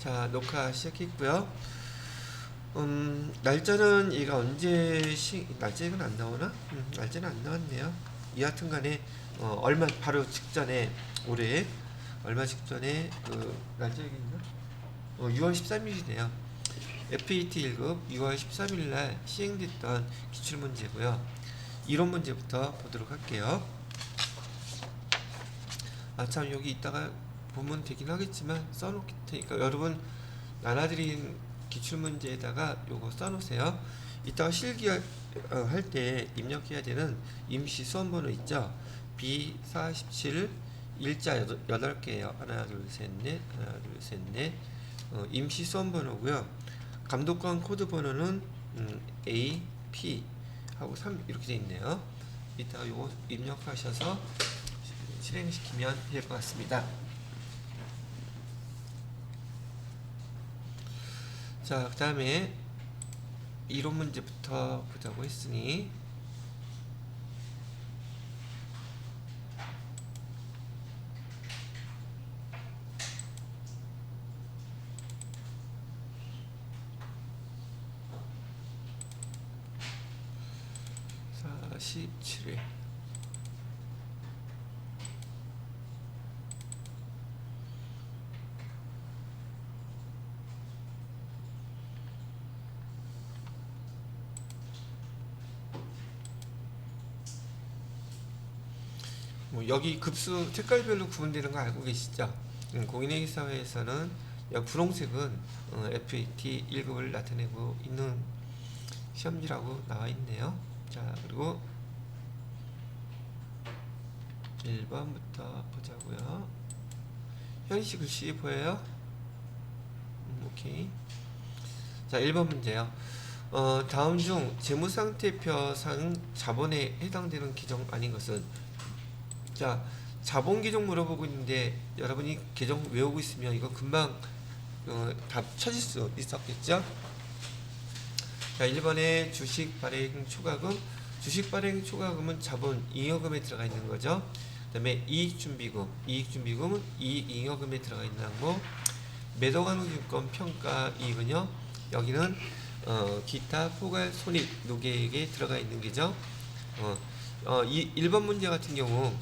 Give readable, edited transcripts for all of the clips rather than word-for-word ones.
자, 녹화 시작했고요. 날짜는 얘가 날짜는 안 나오나? 날짜는 안 나왔네요. 여하튼 간에, 얼마, 바로 직전에, 올해, 얼마 직전에, 날짜 여기 있나? 6월 13일이네요. FAT 1급 6월 13일날 시행됐던 기출문제고요. 이론 문제부터 보도록 할게요. 참, 여기 이따가 보면 되긴 하겠지만 써놓을 테니까 여러분 나눠드린 기출문제에다가 요거 써놓으세요. 이따가 실기 할 때 입력해야 되는 임시 수험번호 있죠? B47 일자 8개예요. 하나 둘 셋 넷 하나 둘 셋 넷 임시 수험번호고요. 감독관 코드 번호는 A, P 하고 3 이렇게 돼 있네요. 이따가 요거 입력하셔서 실행시키면 될 것 같습니다. 자, 그 다음에 이론 문제부터 보자고 했으니 자, 17회 여기 급수 색깔별로 구분되는 거 알고 계시죠? 공인회계 사회에서는 여기 분홍색은 FAT 1급을 나타내고 있는 시험지라고 나와 있네요. 자, 그리고 1번부터 보자고요. 현시 글씨 보여요? 오케이. 자, 1번 문제요. 다음 중 재무상태표상 자본에 해당되는 계정 아닌 것은? 자, 자본 계정 물어보고 있는데 여러분이 계정 외우고 있으면 이거 금방 답 찾을 수 있었겠죠? 자, 1번에 주식 발행 초과금. 주식 발행 초과금은 자본 잉여금에 들어가 있는 거죠. 그 다음에 이익준비금. 이익준비금은 이익잉여금에 들어가 있는 거고, 매도가능증권 평가 이익은요, 여기는 기타 포괄 손익 노계액에 들어가 있는 게죠. 이 1번 문제 같은 경우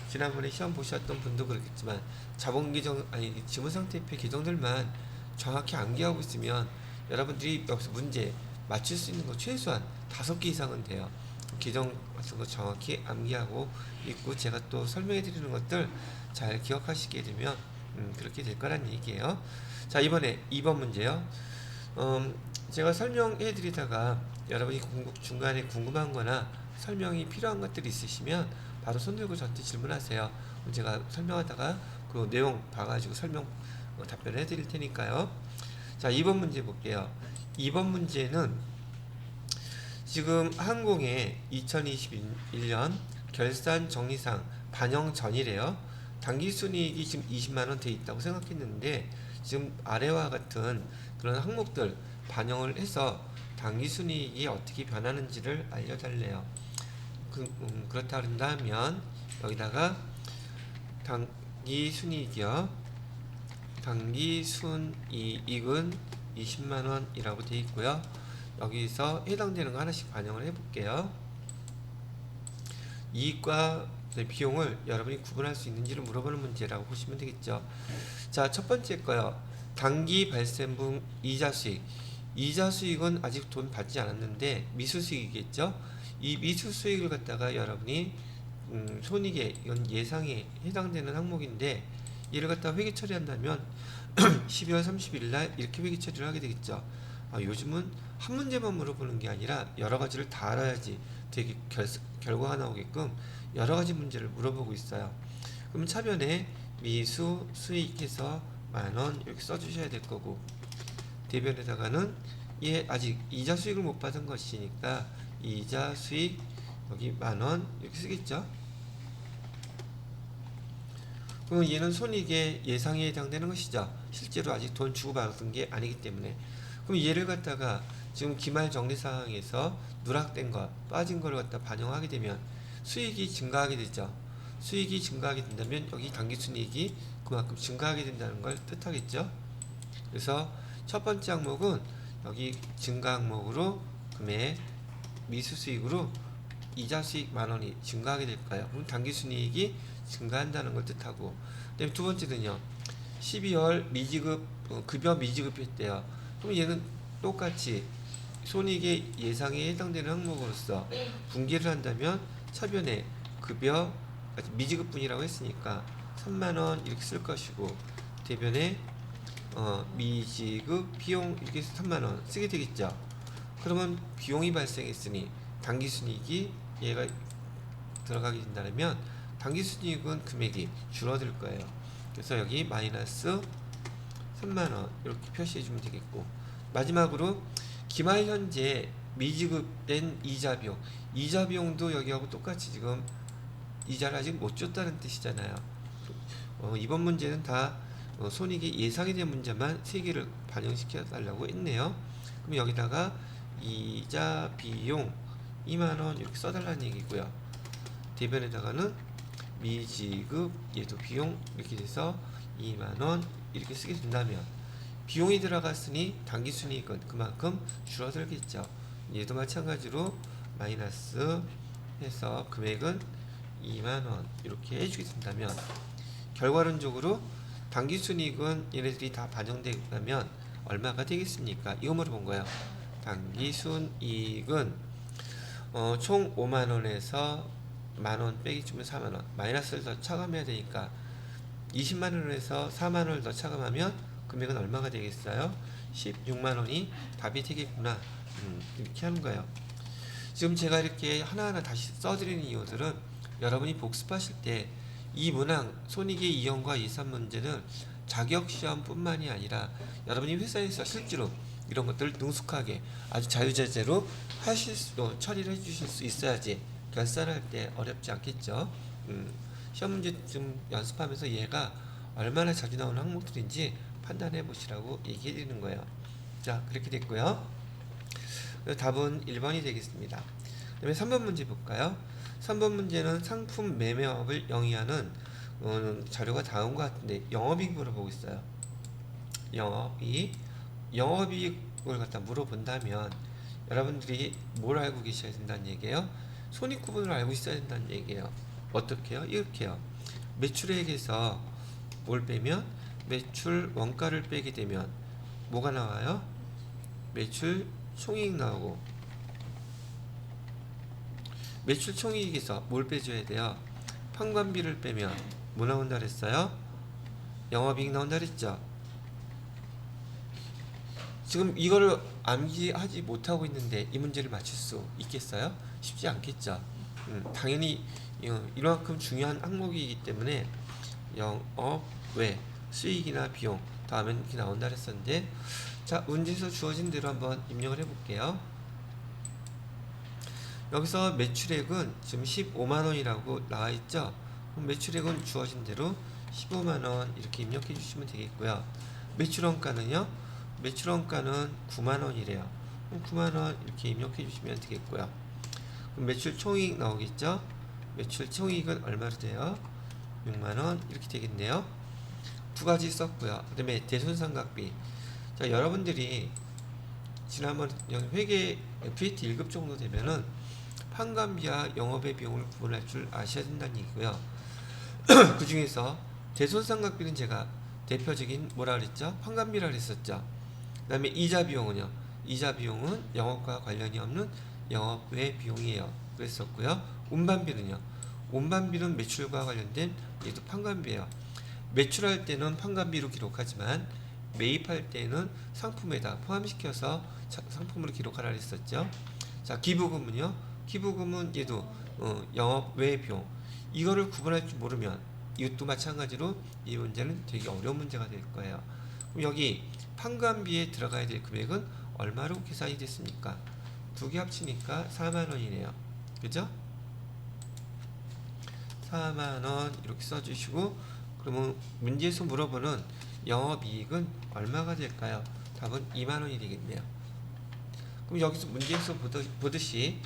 지난번에 시험 보셨던 분도 그렇겠지만 자본 계정 아니 지분상태표 계정들만 정확히 암기하고 있으면 여러분들이 여기서 문제 맞출 수 있는 거 최소한 5개 이상은 돼요. 계정 같은 거 정확히 암기하고 있고 제가 또 설명해 드리는 것들 잘 기억하시게 되면 그렇게 될 거란 얘기예요. 자, 이번에 2번 문제요. 제가 설명해 드리다가 여러분이 중간에 궁금한 거나 설명이 필요한 것들이 있으시면 바로 손 들고 저한테 질문하세요. 제가 설명하다가 그 내용 봐가지고 답변을 해드릴 테니까요. 자, 2번 문제 볼게요. 2번 문제는 지금 항공의 2021년 결산 정리상 반영 전이래요. 당기순이익이 지금 20만원 돼 있다고 생각했는데 지금 아래와 같은 그런 항목들 반영을 해서 당기순이익이 어떻게 변하는지를 알려달래요. 그렇다 한다면 여기다가 당기순이익이요. 당기순이익은 20만원이라고 되어 있고요. 여기서 해당되는 거 하나씩 반영을 해볼게요. 이익과 비용을 여러분이 구분할 수 있는지를 물어보는 문제라고 보시면 되겠죠. 자, 첫 번째 거요. 당기 발생분 이자 수익. 이자 수익은 아직 돈 받지 않았는데 미수 수익이겠죠. 이 미수 수익을 갖다가 여러분이 손익에 이건 예상에 해당되는 항목인데 얘를 갖다가 회계 처리한다면 12월 30일 날 이렇게 회계 처리를 하게 되겠죠. 요즘은 한 문제만 물어보는 게 아니라 여러 가지를 다 알아야지 되게 결과가 나오게끔 여러 가지 문제를 물어보고 있어요. 그럼 차변에 미수 수익해서 만원 이렇게 써주셔야 될 거고, 대변에다가는 얘 아직 이자 수익을 못 받은 것이니까 이자 수익 여기 만원 이렇게 쓰겠죠. 그럼 얘는 손익의 예상에 해당되는 것이죠. 실제로 아직 돈 주고받은 게 아니기 때문에. 그럼 얘를 갖다가 지금 기말 정리사항에서 누락된 거 빠진 걸 갖다 반영하게 되면 수익이 증가하게 되죠. 수익이 증가하게 된다면 여기 당기순이익이 그만큼 증가하게 된다는 걸 뜻하겠죠. 그래서 첫 번째 항목은 여기 증가 항목으로 금액 미수수익으로 이자 수익 만원이 증가하게 될까요? 그럼 당기순이익이 증가한다는 걸 뜻하고, 그다음에 두 번째는요, 12월 미지급 급여 미지급했대요. 그럼 얘는 똑같이 손익의 예상에 해당되는 항목으로서 분기를 한다면 차변에 급여 미지급분이라고 했으니까 3만원 이렇게 쓸 것이고, 대변에 미지급 비용 이렇게 해서 3만원 쓰게 되겠죠. 그러면 비용이 발생했으니 당기순이익이 얘가 들어가게 된다면 당기순이익은 금액이 줄어들 거예요. 그래서 여기 마이너스 3만원 이렇게 표시해 주면 되겠고, 마지막으로 기말 현재 미지급된 이자 비용, 이자 비용도 여기하고 똑같이 지금 이자를 아직 못 줬다는 뜻이잖아요. 이번 문제는 다 손익이 예상이 된 문제만 3개를 반영시켜 달라고 했네요. 그럼 여기다가 이자 비용 2만원 이렇게 써달라는 얘기고요. 대변에다가는 미지급 얘도 비용 이렇게 돼서 2만원 이렇게 쓰게 된다면 비용이 들어갔으니 당기순이익은 그만큼 줄어들겠죠. 얘도 마찬가지로 마이너스 해서 금액은 2만원 이렇게 해주게 된다면 결과론적으로 당기순이익은 얘네들이 다 반영되면 얼마가 되겠습니까? 이거 물어본 거예요. 당기순이익은 총 5만원에서 만원 빼기 주면 4만원 마이너스를 더 차감해야 되니까 20만원에서 4만원을 더 차감하면 금액은 얼마가 되겠어요? 16만원이 답이 되겠구나. 이렇게 하는 거예요. 지금 제가 이렇게 하나하나 다시 써드리는 이유들은 여러분이 복습하실 때 이 문항 손익의 이용과 예산 문제는 자격시험 뿐만이 아니라 여러분이 회사에서 실제로 이런 것들을 능숙하게 아주 자유자재로 처리를 해주실 수 있어야지 결산할 때 어렵지 않겠죠. 시험 문제 좀 연습하면서 얘가 얼마나 자주 나오는 항목들인지 판단해 보시라고 얘기해 드리는 거예요. 자, 그렇게 됐고요. 답은 1번이 되겠습니다. 그 다음에 3번 문제 볼까요? 3번 문제는 상품 매매업을 영위하는 자료가 다음과 같은데 영업이익 물어보고 있어요. 영업이익을 갖다 물어본다면 여러분들이 뭘 알고 계셔야 된다는 얘기예요? 손익구분을 알고 있어야 된다는 얘기예요. 어떻게 해요? 이렇게 해요. 매출액에서 뭘 빼면 매출 원가를 빼게 되면 뭐가 나와요? 매출 총이익 나오고, 매출 총이익에서 뭘 빼줘야 돼요? 판관비를 빼면 뭐 나온다 그랬어요? 영업이익 나온다 그랬죠? 지금 이거를 암기하지 못하고 있는데 이 문제를 맞출 수 있겠어요? 쉽지 않겠죠? 당연히 이만큼 중요한 항목이기 때문에 영업 외 수익이나 비용 다음엔 이렇게 나온다 그랬었는데, 자, 문제에서 주어진 대로 한번 입력을 해볼게요. 여기서 매출액은 지금 15만원이라고 나와있죠. 그럼 매출액은 주어진 대로 15만원 이렇게 입력해 주시면 되겠고요. 매출원가는요, 매출원가는 9만원이래요. 그럼 9만원 이렇게 입력해 주시면 되겠고요. 그럼 매출 총이익 나오겠죠. 매출 총이익은 얼마로 돼요? 6만원 이렇게 되겠네요. 두 가지 썼고요. 그 다음에 대손상각비. 자, 여러분들이 지난번 회계 FAT 1급 정도 되면은 판관비와 영업의 비용을 구분할 줄 아셔야 된다는 얘기고요. 그 중에서 대손상각비는 제가 대표적인 뭐라 그랬죠? 판관비라 그랬었죠. 그 다음에 이자 비용은요. 이자 비용은 영업과 관련이 없는 영업 외 비용이에요. 그랬었고요. 운반비는요. 운반비는 매출과 관련된 얘도 판관비예요. 매출할 때는 판관비로 기록하지만 매입할 때는 상품에다 포함시켜서 상품으로 기록하라 했었죠. 자, 기부금은요. 기부금은 얘도 영업 외 비용. 이거를 구분할 줄 모르면 이것도 마찬가지로 이 문제는 되게 어려운 문제가 될 거예요. 그럼 여기 판관비에 들어가야 될 금액은 얼마로 계산이 됐습니까? 두 개 합치니까 4만원이네요. 그죠? 4만원 이렇게 써주시고, 그러면 문제에서 물어보는 영업이익은 얼마가 될까요? 답은 2만원이 되겠네요. 그럼 여기서 문제에서 보듯이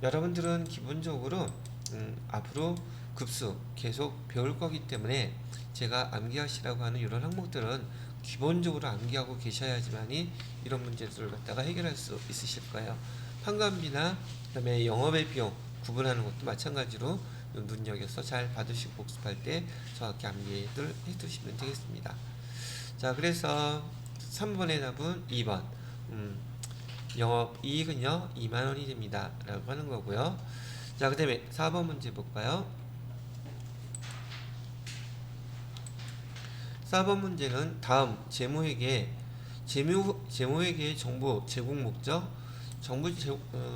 여러분들은 기본적으로 앞으로 급수 계속 배울 거기 때문에 제가 암기하시라고 하는 이런 항목들은 기본적으로 암기하고 계셔야지만이 이런 문제들을 갖다가 해결할 수 있으실 거예요. 판관비나 그다음에 영업의 비용 구분하는 것도 마찬가지로 눈여겨서 잘 받으시고 복습할 때 정확히 암기를 해두시면 되겠습니다. 자, 그래서 3번의 답은 2번. 영업이익은요 2만원이 됩니다 라고 하는 거고요. 자, 그 다음에 4번 문제 볼까요? 4번 문제는 다음 재무회계 재무회계의 정보 제공 목적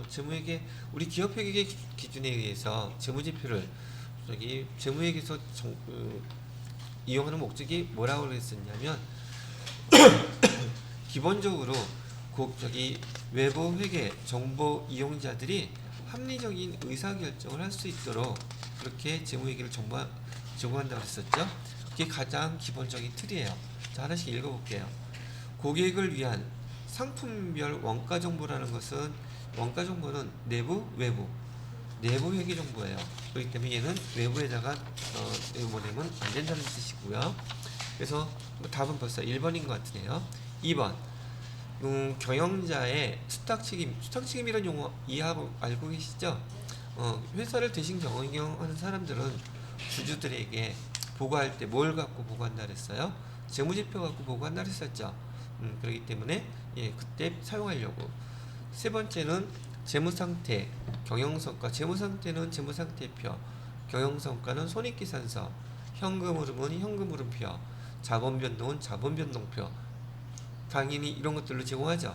재무회계 우리 기업회계 기준에 의해서 재무지표를 재무회계에서 이용하는 목적이 뭐라고 그랬었냐면 기본적으로 외부 회계 정보 이용자들이 합리적인 의사결정을 할 수 있도록 그렇게 재무회계를 제공한다고 했었죠. 그게 가장 기본적인 틀이에요. 자, 하나씩 읽어볼게요. 고객을 위한 상품별 원가 정보라는 것은 원가 정보는 내부, 외부 회계 정보예요. 그렇기 때문에 얘는 외부에다가 내보내면 안 된다는 뜻이고요. 그래서 답은 벌써 1번인 것 같으네요. 2번 경영자의 수탁책임이라는 용어 이해하고 알고 계시죠? 회사를 대신 경영하는 사람들은 주주들에게 보고할 때 뭘 갖고 보고한다 그랬어요? 재무지표 갖고 보고한다 그랬었죠. 그렇기 때문에 그때 사용하려고. 세 번째는 재무상태, 경영성과. 재무상태는 재무상태표, 경영성과는 손익계산서, 현금 흐름은 현금 흐름표, 자본 변동은 자본 변동표. 당연히 이런 것들로 제공하죠.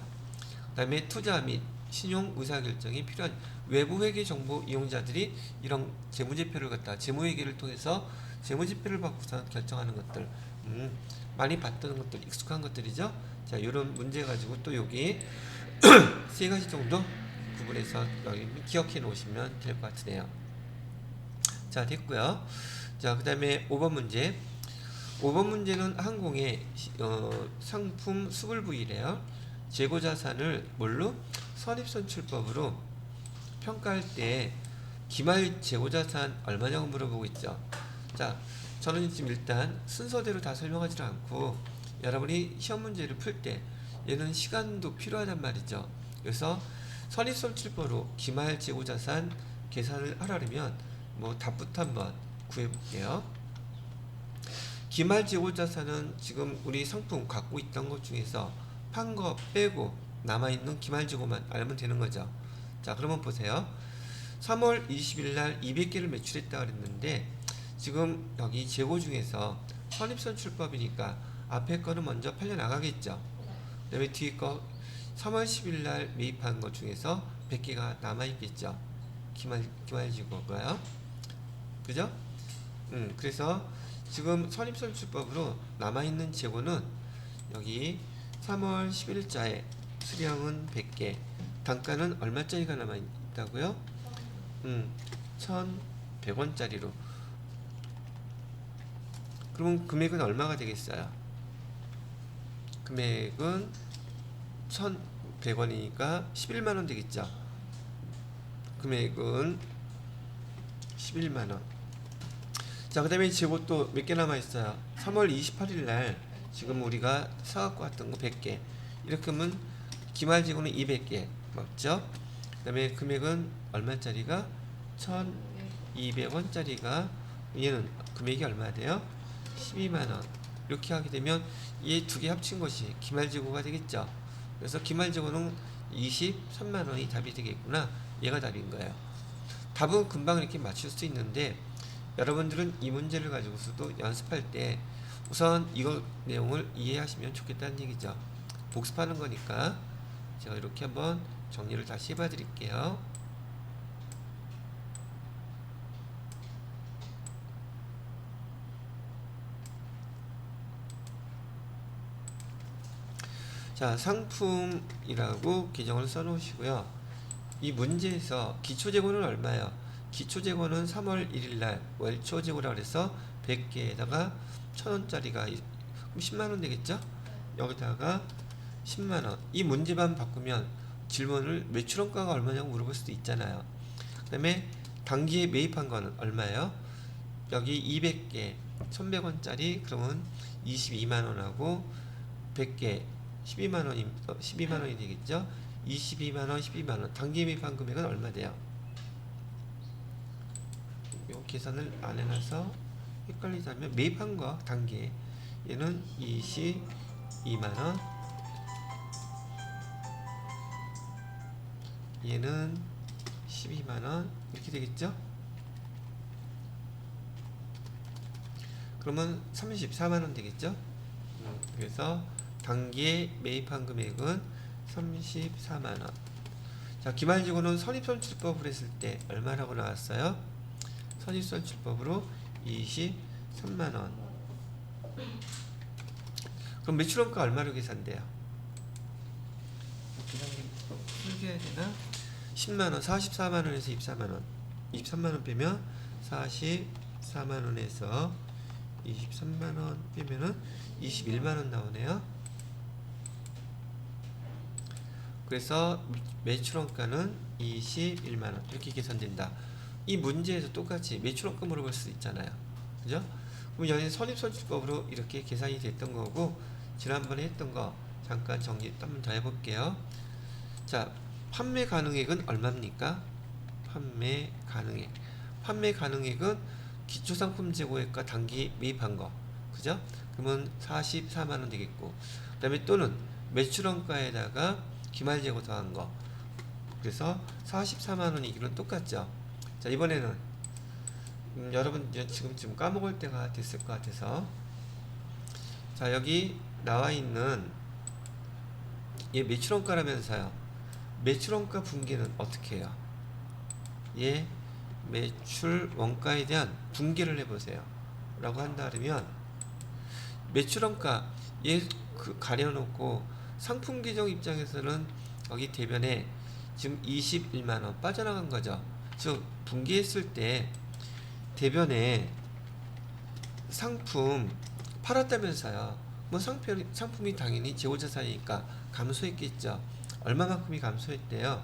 그 다음에 투자 및 신용 의사결정이 필요한 외부 회계 정보 이용자들이 이런 재무지표를 갖다 재무회계를 통해서 재무지표를 받고서 결정하는 것들, 많이 봤던 것들, 익숙한 것들이죠. 자, 이런 문제 가지고 또 여기 세 가지 정도 구분해서 여기 기억해 놓으시면 될 것 같으네요. 자, 됐고요. 자, 그 다음에 5번 문제. 5번 문제는 항공의 상품 수불 부위래요. 재고자산을 뭘로? 선입선출법으로 평가할 때 기말 재고자산 얼마냐고 물어보고 있죠. 자, 저는 지금 일단 순서대로 다 설명하지 않고 여러분이 시험 문제를 풀 때 얘는 시간도 필요하단 말이죠. 그래서 선입선출법으로 기말 재고자산 계산을 하려면 답부터 한번 구해볼게요. 기말 재고자산은 지금 우리 상품 갖고 있던 것 중에서 판 거 빼고 남아있는 기말 재고만 알면 되는 거죠. 자, 그러면 보세요. 3월 20일 날 200개를 매출했다 그랬는데 지금 여기 재고 중에서 선입선출법이니까 앞에 거는 먼저 팔려 나가겠죠. 그 다음에 뒤에 거 3월 10일 날 매입한 것 중에서 100개가 남아있겠죠. 기말 재고가요. 그죠? 그래서 지금 선입선출법으로 남아있는 재고는 여기 3월 10일자에 수량은 100개, 단가는 얼마짜리가 남아있다고요? 1,100원짜리로. 그러면 금액은 얼마가 되겠어요? 금액은 1,100원이니까 11만원 되겠죠? 금액은 11만원. 자, 그 다음에 재고 또 몇 개 남아있어요? 3월 28일 날 지금 우리가 사갖고 왔던 거 100개. 이렇게 하면 기말 재고는 200개. 맞죠? 그 다음에 금액은 얼마짜리가? 1,200원짜리가 얘는 금액이 얼마 돼요? 12만원. 이렇게 하게 되면 이 두 개 합친 것이 기말 재고가 되겠죠? 그래서 기말 재고는 23만원이 답이 되겠구나. 얘가 답인 거예요. 답은 금방 이렇게 맞출 수 있는데 여러분들은 이 문제를 가지고서도 연습할 때 우선 이거 내용을 이해하시면 좋겠다는 얘기죠. 복습하는 거니까 제가 이렇게 한번 정리를 다시 해봐 드릴게요. 자, 상품이라고 계정을 써 놓으시고요. 이 문제에서 기초재고는 얼마예요? 기초재고는 3월 1일날 월초재고라고 해서 100개에다가 1,000원짜리가 10만원 되겠죠? 여기다가 10만원. 이 문제만 바꾸면 질문을 매출원가가 얼마냐고 물어볼 수도 있잖아요. 그 다음에 단기에 매입한 거는 얼마예요? 여기 200개 1,100원짜리 그러면 22만원하고 100개 12만원이 12만원이 되겠죠. 22만원 12만원 단기 매입한 금액은 얼마 돼요? 요 계산을 안 해놔서 헷갈리자면 매입한 거 단기 얘는 22만원 얘는 12만원 이렇게 되겠죠. 그러면 34만원 되겠죠. 그래서 단기에 매입한 금액은 34만원. 자, 기말지고는 선입선출법을 했을 때 얼마라고 나왔어요? 선입선출법으로 23만원. 그럼 매출원가 얼마로 계산돼요? 풀게 해야 되나? 10만원, 44만원에서 24만원. 23만원 빼면 44만원에서 23만원 빼면은 21만원 나오네요. 그래서 매출원가는 21만원 이렇게 계산된다. 이 문제에서 똑같이 매출원가 물어볼 수 있잖아요. 그죠? 그럼 여기 선입선출법으로 이렇게 계산이 됐던 거고, 지난번에 했던 거 잠깐 정리 한번 더 해볼게요. 자, 판매 가능액은 얼마입니까? 판매 가능액. 판매 가능액은 기초상품 재고액과 단기 매입한 거. 그죠? 그러면 44만원 되겠고, 그 다음에 또는 매출원가에다가 기말 재고 더한 거. 그래서 44만원이 이기는 똑같죠. 자, 이번에는 여러분 지금 까먹을 때가 됐을 것 같아서, 자, 여기 나와 있는 얘 매출원가라면서요. 매출원가 분기는 어떻게 해요? 얘 매출 원가에 대한 분기를 해보세요 라고 한다 그러면, 매출원가 얘 가려놓고 상품 계정 입장에서는 여기 대변에 지금 21만원 빠져나간 거죠. 즉 분기했을 때 대변에 상품 팔았다면서요. 뭐 상품이 당연히 재고자산이니까 감소했겠죠. 얼마만큼이 감소했대요?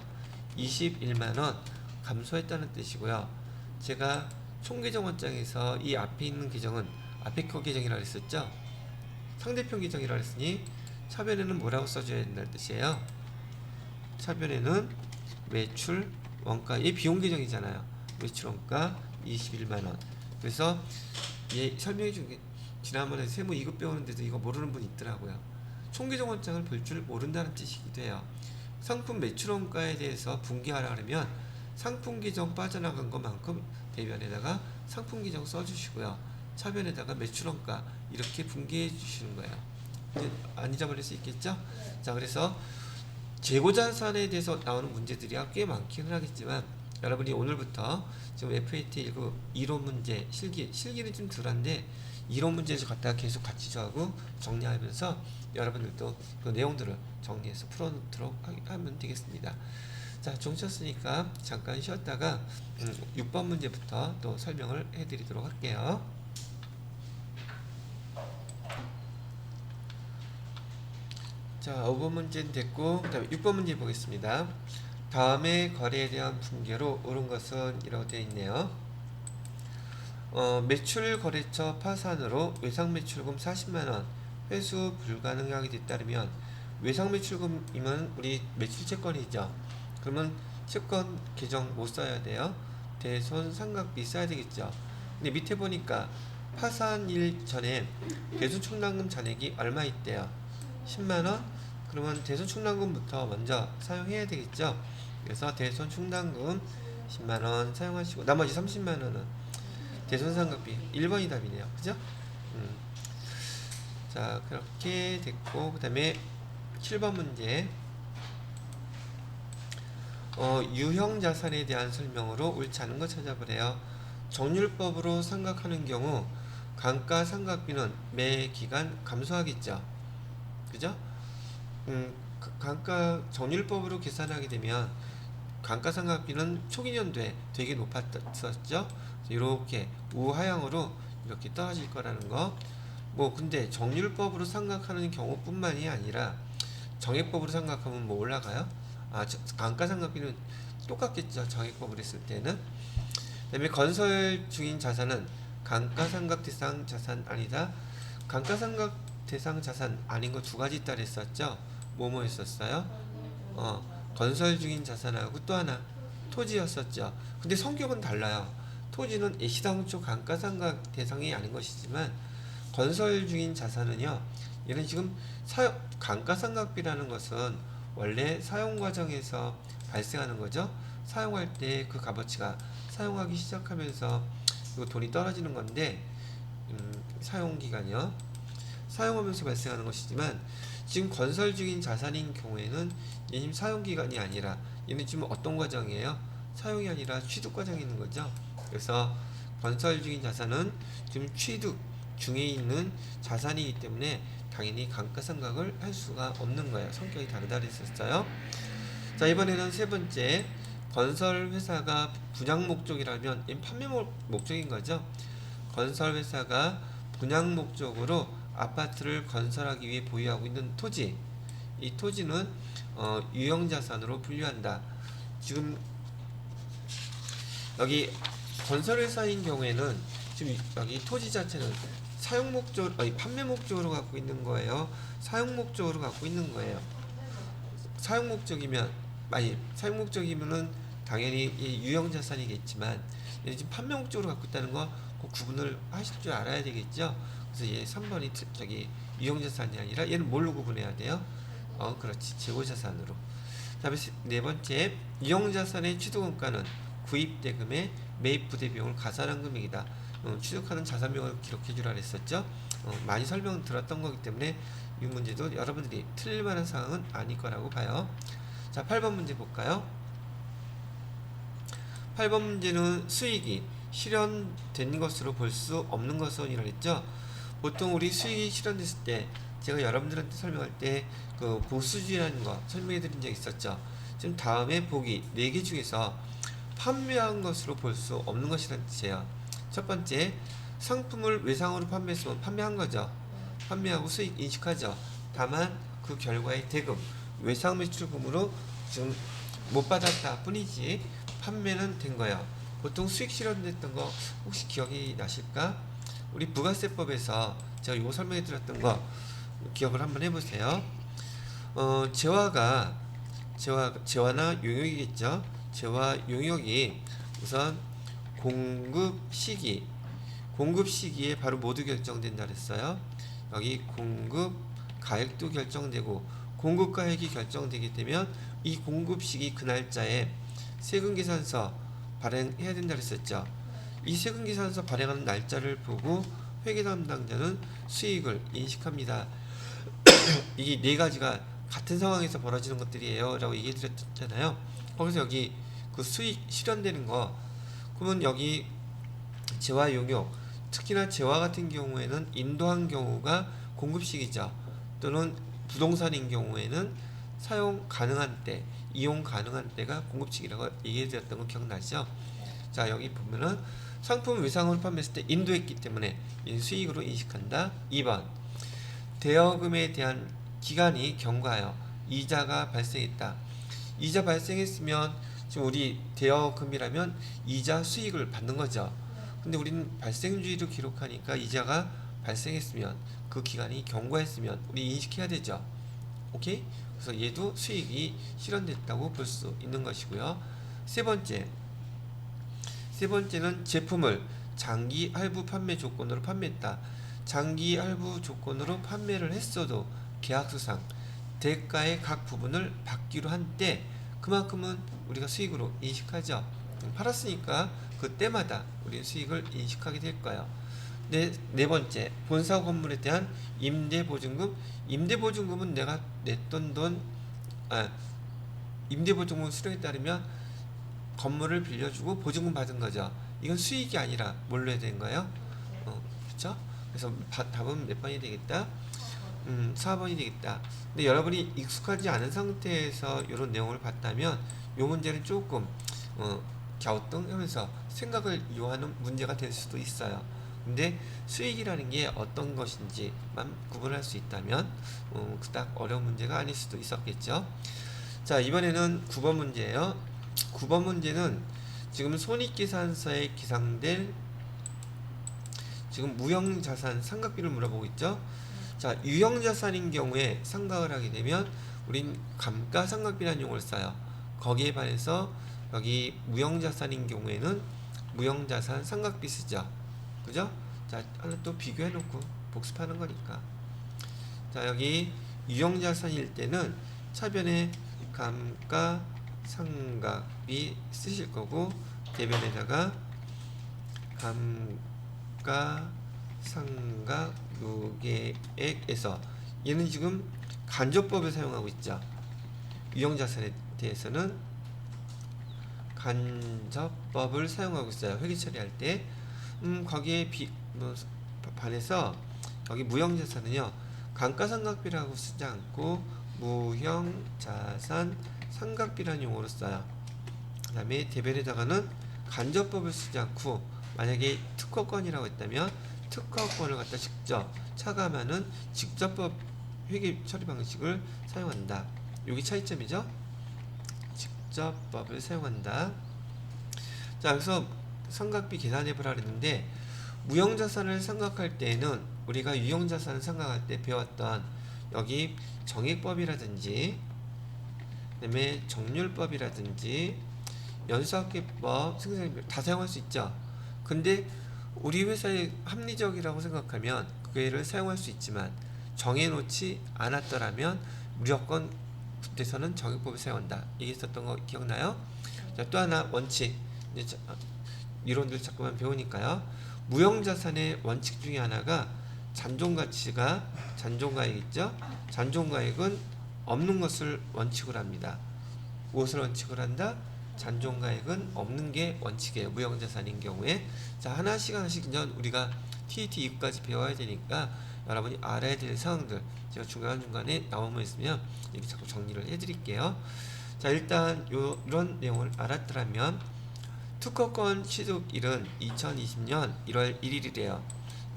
21만원 감소했다는 뜻이고요. 제가 총계정 원장에서 이 앞에 있는 계정은 앞에 거 계정이라고 했었죠. 상대편 계정이라고 했으니 차변에는 뭐라고 써줘야 된다는 뜻이에요? 차변에는 매출 원가, 얘 비용 계정이잖아요. 매출 원가 21만원. 그래서 얘 설명해 준 게, 지난번에 세무 2급 배우는데도 이거 모르는 분이 있더라고요. 총계정 원장을 볼 줄 모른다는 뜻이기도 해요. 상품 매출 원가에 대해서 분기하라 그러면 상품 계정 빠져나간 것만큼 대변에다가 상품 계정 써주시고요. 차변에다가 매출 원가 이렇게 분기해 주시는 거예요. 이제 안 잊어버릴 수 있겠죠? 자, 그래서 재고자산에 대해서 나오는 문제들이 꽤 많기는 하겠지만, 여러분이 오늘부터 지금 FAT 19 이론 문제 실기는 좀 덜한데 이론 문제에서 갖다가 계속 같이 저하고 정리하면서 여러분들도 그 내용들을 정리해서 풀어놓도록 하면 되겠습니다. 자, 종 쳤으니까 잠깐 쉬었다가 6번 문제부터 또 설명을 해드리도록 할게요. 자, 5번 문제는 됐고, 그 다음에 6번 문제 보겠습니다. 다음에 거래에 대한 분개로 옳은 것은 이라고 되어 있네요. 매출 거래처 파산으로 외상 매출금 40만원 회수 불가능하게 됐다면, 외상 매출금이면 우리 매출 채권이죠. 그러면 채권 계정 못 써야 돼요. 대손 상각비 써야 되겠죠. 근데 밑에 보니까 파산일 전에 대손 충당금 잔액이 얼마 있대요? 10만원? 그러면 대손 충당금부터 먼저 사용해야 되겠죠. 그래서 대손 충당금 10만원 사용하시고 나머지 30만원은 대손 상각비 1번이 답이네요. 그죠? 자, 그렇게 됐고, 그 다음에 7번 문제. 유형 자산에 대한 설명으로 옳지 않은 거 찾아보래요. 정률법으로 상각하는 경우 감가상각비는 매 기간 감소하겠죠. 그죠? 정률법으로 계산하게 되면 감가상각비는 초기년도에 되게 높았었죠. 이렇게 우하향으로 이렇게 떨어질 거라는 거. 뭐 근데 정률법으로 상각하는 경우뿐만이 아니라 정액법으로 상각하면 뭐 올라가요? 감가상각비는 똑같겠죠. 정액법으로 했을 때는. 그다음에 건설 중인 자산은 감가상각 대상 자산 아니다. 감가상각 대상 자산 아닌 거 두 가지 있다 그랬었죠. 뭐뭐 했었어요? 건설 중인 자산하고 또 하나 토지였었죠. 근데 성격은 달라요. 토지는 시당초 감가상각 대상이 아닌 것이지만 건설 중인 자산은요. 얘는 지금 감가상각비라는 것은 원래 사용 과정에서 발생하는 거죠. 사용할 때 그 값어치가 사용하기 시작하면서 이 돈이 떨어지는 건데 사용 기간이요. 사용하면서 발생하는 것이지만 지금 건설 중인 자산인 경우에는 얘는 사용 기간이 아니라 얘는 지금 어떤 과정이에요? 사용이 아니라 취득 과정이 있는 거죠. 그래서 건설 중인 자산은 지금 취득 중에 있는 자산이기 때문에 당연히 감가상각을 할 수가 없는 거예요. 성격이 다르다 그랬었어요. 자, 이번에는 세 번째, 건설 회사가 분양 목적이라면 이 판매 목적인 거죠. 건설 회사가 분양 목적으로 아파트를 건설하기 위해 보유하고 있는 토지, 이 토지는 유형자산으로 분류한다. 지금 여기 건설회사인 경우에는 지금 여기 토지 자체는 사용 목적, 판매 목적으로 갖고 있는 거예요. 사용 목적으로 갖고 있는 거예요. 사용 목적이면은 당연히 유형자산이겠지만 얘는 지금 판매 목적으로 갖고 있다는 거 그 구분을 하실 줄 알아야 되겠죠. 그래서 얘 3번이 저기 유형자산이 아니라 얘는 뭘로 구분해야 돼요? 그렇지, 재고자산으로. 다음에 네 번째, 유형자산의 취득원가는 구입대금의 매입 부대 비용을 가산한 금액이다. 취득하는 자산비용을 기록해 주라 그랬었죠. 많이 설명 들었던 거기 때문에 이 문제도 여러분들이 틀릴 만한 상황은 아닐 거라고 봐요. 자, 8번 문제 볼까요? 8번 문제는 수익이 실현된 것으로 볼 수 없는 것은이라 했죠. 보통 우리 수익이 실현됐을 때 제가 여러분들한테 설명할 때 그 보수주의라는 거 설명해 드린 적 있었죠. 지금 다음에 보기 4개 중에서 판매한 것으로 볼 수 없는 것이라는 뜻이에요. 첫 번째, 상품을 외상으로 판매했으면 판매한 거죠. 판매하고 수익 인식하죠. 다만 그 결과의 대금, 외상 매출금으로 지금 못 받았다 뿐이지 판매는 된 거예요. 보통 수익 실현됐던 거 혹시 기억이 나실까? 우리 부가세법에서 제가 이거 설명해 드렸던 거 기억을 한번 해보세요. 재화나 용역이겠죠. 재화 용역이 우선 공급 시기에 바로 모두 결정된다 그랬어요. 여기 공급 가액도 결정되고 공급 가액이 결정되게 되면 이 공급 시기 그 날짜에 세금계산서 발행해야 된다 그랬었죠. 이 세금계산서 발행하는 날짜를 보고 회계 담당자는 수익을 인식합니다. 이게 네 가지가 같은 상황에서 벌어지는 것들이에요 라고 얘기해 드렸잖아요. 거기서 여기 그 수익 실현되는 거, 그러면 여기 재화 용역, 특히나 재화 같은 경우에는 인도한 경우가 공급식이죠. 또는 부동산인 경우에는 사용 가능한 때, 이용 가능한 때가 공급식이라고 얘기해 드렸던 거 기억나시죠? 자, 여기 보면은 상품 외상으로 판매했을 때 인도했기 때문에 수익으로 인식한다. 2번, 대여금에 대한 기간이 경과하여 이자가 발생했다. 이자 발생했으면 지금 우리 대여금이라면 이자 수익을 받는 거죠. 근데 우리는 발생주의로 기록하니까 이자가 발생했으면 그 기간이 경과했으면 우리 인식해야 되죠. 오케이? 그래서 얘도 수익이 실현됐다고 볼 수 있는 것이고요. 세 번째는 제품을 장기 할부 판매 조건으로 판매했다. 장기 할부 조건으로 판매를 했어도 계약서상 대가의 각 부분을 받기로 한 때 그만큼은 우리가 수익으로 인식하죠. 팔았으니까 그 때마다 우리는 수익을 인식하게 될 거예요. 네 번째, 본사 건물에 대한 임대보증금. 임대보증금은 내가 냈던 돈, 임대보증금 수령에 따르면 건물을 빌려주고 보증금 받은 거죠. 이건 수익이 아니라 뭘로 해야 되는 거예요? 그렇죠? 그래서 답은 몇 번이 되겠다? 4번이 되겠다. 근데 여러분이 익숙하지 않은 상태에서 이런 내용을 봤다면 이 문제는 조금 갸우뚱하면서 생각을 요하는 문제가 될 수도 있어요. 근데 수익이라는 게 어떤 것인지만 구분할 수 있다면 그닥 어려운 문제가 아닐 수도 있었겠죠. 자, 이번에는 9번 문제예요. 9번 문제는 지금 손익계산서에 기상될 지금 무형자산 삼각비를 물어보고 있죠. 자, 유형자산인 경우에 상각을 하게 되면 우린 감가상각비라는 용어를 써요. 거기에 반해서 여기 무형자산인 경우에는 무형자산 상각비 쓰죠. 그죠? 자, 하나 또 비교해놓고 복습하는 거니까. 자, 여기 유형자산일 때는 차변에 감가상각비 쓰실 거고, 대변에다가 감가상각 요계액에서, 얘는 지금 간접법을 사용하고 있죠. 유형자산에 대해서는 간접법을 사용하고 있어요. 회계 처리할 때. 거기에 반해서 여기 무형자산은요, 감가상각비라고 쓰지 않고 무형자산 상각비라는 용어로 써요. 그 다음에 대변에다가는 간접법을 쓰지 않고, 만약에 특허권이라고 했다면 특허권을 갖다 직접 차감하는 직접법 회계 처리 방식을 사용한다. 여기 차이점이죠. 직접법을 사용한다. 자, 그래서 상각비 계산해 보라 그랬는데, 무형자산을 상각할 때에는 우리가 유형자산을 상각할 때 배웠던 여기 정액법이라든지, 그다음에 정률법이라든지 연수학계법, 승산법 다 사용할 수 있죠. 근데 우리 회사의 합리적이라고 생각하면 그거를 사용할 수 있지만, 정해놓지 않았더라면 무조건 그때서는 정액법을 사용한다. 이게 있었던 거 기억나요? 자, 또 하나 원칙, 이제 이론들 자꾸만 배우니까요. 무형자산의 원칙 중에 하나가 잔존가치가 잔존가액 있죠? 잔존가액은 없는 것을 원칙으로 합니다. 무엇을 원칙으로 한다? 잔존가액은 없는 게 원칙이에요. 무형자산인 경우에. 자, 하나씩 우리가 TET 2까지 배워야 되니까 여러분이 알아야 될 사항들 제가 중간중간에 나오면 있으면 이렇게 자꾸 정리를 해드릴게요. 자, 일단 이런 내용을 알았더라면, 특허권 취득일은 2020년 1월 1일이래요.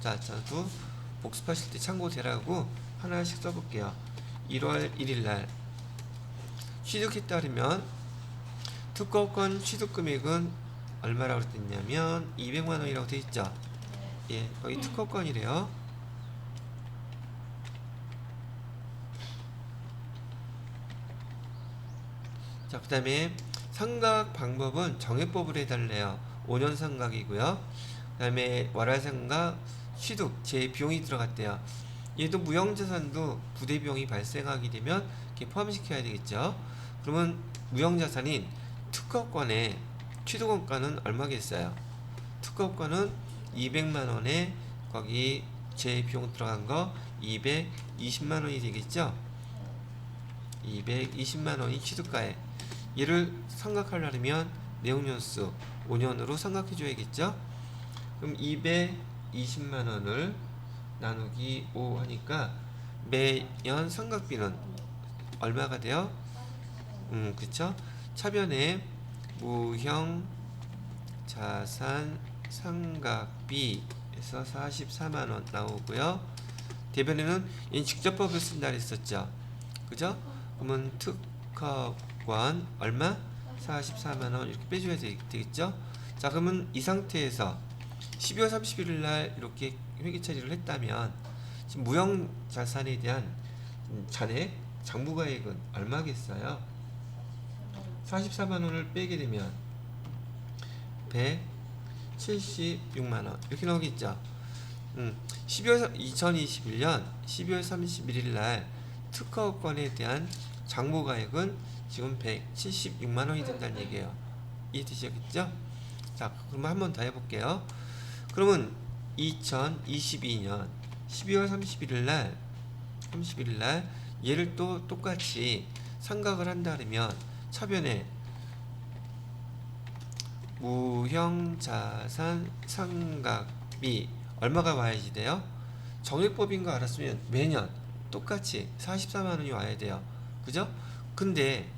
자, 저도 복습하실 때 참고되라고 하나씩 써볼게요. 1월 1일날 취득했다 그러면 특허권 취득금액은 얼마라고 됐냐면 200만원이라고 되어있죠. 예, 거기 특허권이래요. 자, 그 다음에 상각 방법은 정액법으로 해달래요. 5년 상각이고요. 그 다음에 월화상각 취득 제 비용이 들어갔대요. 얘도 무형자산도 부대비용이 발생하게 되면 이렇게 포함시켜야 되겠죠. 그러면 무형자산인 특허권의 취득원가는 얼마겠어요? 특허권은 200만원에 거기 제 비용 들어간 거 220만원이 되겠죠. 220만원이 취득가에, 얘를 상각하려면 내용연수 5년으로 상각해 줘야겠죠. 그럼 220만원을 나누기 5 하니까 매년 상각비는 얼마가 돼요? 그쵸? 차변에 무형 자산 상각비에서 44만원 나오고요. 대변에는 얘는 직접법을 쓴다 그랬었죠. 그죠? 그러면 특허권 얼마? 44만원 이렇게 빼줘야 되겠죠? 자, 그러면 이 상태에서 12월 31일 날 이렇게 회계 처리를 했다면, 지금 무형 자산에 대한 잔액, 장부가액은 얼마겠어요? 44만원을 빼게 되면 176만원 이렇게 나오겠죠. 2021년 12월 31일 날 특허권에 대한 장부가액은 지금 176만원이 된다는 얘기예요. 이해되시겠죠? 자, 그러면 한 번 더 해볼게요. 그러면 2022년 12월 31일 날 얘를 또 똑같이 상각을 한다 그러면 차변에 무형자산 상각비 얼마가 와야지 돼요? 정액법인 거 알았으면 매년 똑같이 44만원이 와야 돼요. 그죠? 근데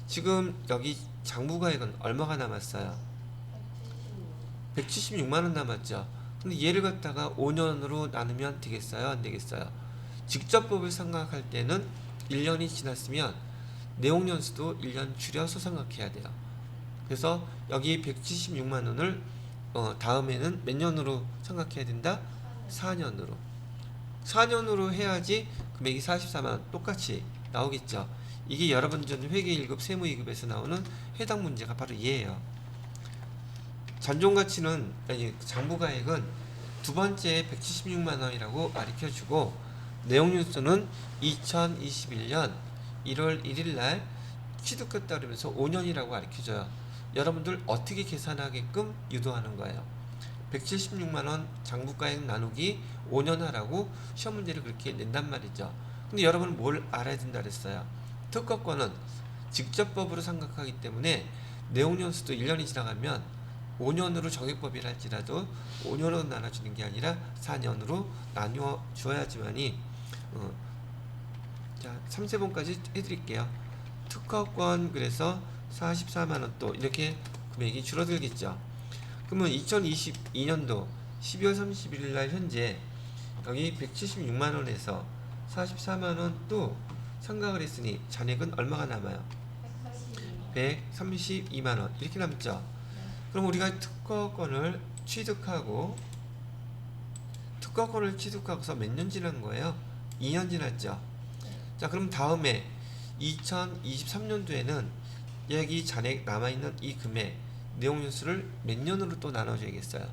지금 여기 장부가액은 얼마가 남았어요? 176만원 남았죠. 근데 얘를 갖다가 5년으로 나누면 되겠어요? 안 되겠어요? 직접법을 상각할 때는 1년이 지났으면 내용연수도 1년 줄여서 상각해야 돼요. 그래서 여기 176만원을 다음에는 몇 년으로 상각해야 된다? 4년으로. 4년으로 해야지 금액이 44만원 똑같이 나오겠죠. 이게 여러분 전 회계 1급 세무 2급에서 나오는 해당 문제가 바로 얘예요. 잔존가치는 아니 장부가액은 두 번째 176만원이라고 가르쳐주고 내용윤수는 2021년 1월 1일날 취득에 따르면서 5년이라고 가르쳐줘요. 여러분들 어떻게 계산하게끔 유도하는 거예요. 176만원 장부가액 나누기 5년 하라고 시험 문제를 그렇게 낸단 말이죠. 근데 여러분은 뭘 알아야 된다 그랬어요. 특허권은 직접법으로 생각하기 때문에 내용연수도 1년이 지나가면 5년으로 정액법이라 할지라도 5년으로 나눠주는 게 아니라 4년으로 나누어 주어야지만이 자 3세번까지 해드릴게요. 특허권 그래서 44만원 또 이렇게 금액이 줄어들겠죠. 그러면 2022년도 12월 31일 날 현재 여기 176만원에서 44만원 또 상각을 했으니 잔액은 얼마가 남아요? 132만원 이렇게 남죠. 그럼 우리가 특허권을 취득하고서 몇 년 지난 거예요? 2년 지났죠. 자 그럼 다음에 2023년도에는 여기 잔액 남아있는 이 금액 내용연수를 몇 년으로 또 나눠줘야겠어요.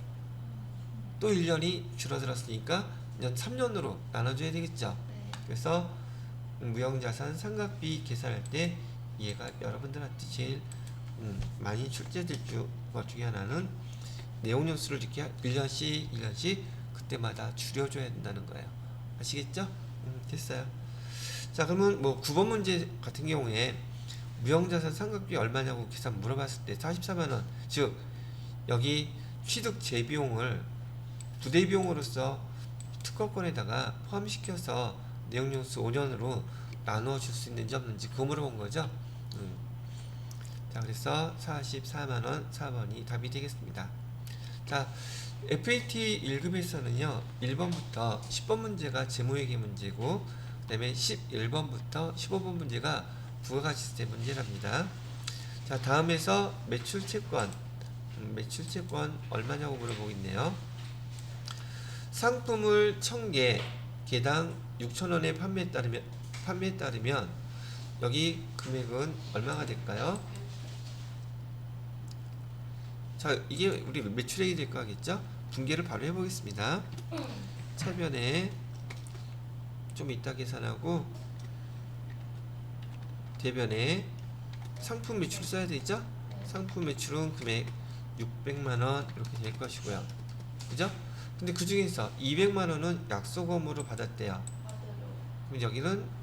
또 1년이 줄어들었으니까 3년으로 나눠줘야 되겠죠. 그래서 무형자산 상각비 계산할 때 얘가 여러분들한테 제일 많이 출제될 것 중에 하나는 내용연수를 이렇게 1년씩 그때마다 줄여줘야 된다는 거예요. 아시겠죠? 됐어요. 자 그러면 뭐 9번 문제 같은 경우에 무형자산 상각비 얼마냐고 계산 물어봤을 때 44만원 즉 여기 취득 재비용을 부대 비용으로서 특허권에다가 포함시켜서 내용연수 5년으로 나누어 줄 수 있는지 없는지 그거 물어본 거죠. 자 그래서 44만원 4번이 답이 되겠습니다. 자 FAT 1급에서는요 1번부터 10번 문제가 재무회계 문제고 그 다음에 11번부터 15번 문제가 부가가치세 문제랍니다. 자 다음에서 매출채권 얼마냐고 물어보고 있네요. 상품을 1000개 개당 6,000원에 판매에 따르면 여기 금액은 얼마가 될까요? 자 이게 우리 매출액이 될 거 하겠죠? 분계를 바로 해보겠습니다. 차변에 좀 이따 계산하고 대변에 상품 매출 써야 되죠? 상품 매출은 금액 600만원 이렇게 될 것이고요. 그죠? 근데 그 중에서 200만원은 약속금으로 받았대요. 그럼 여기는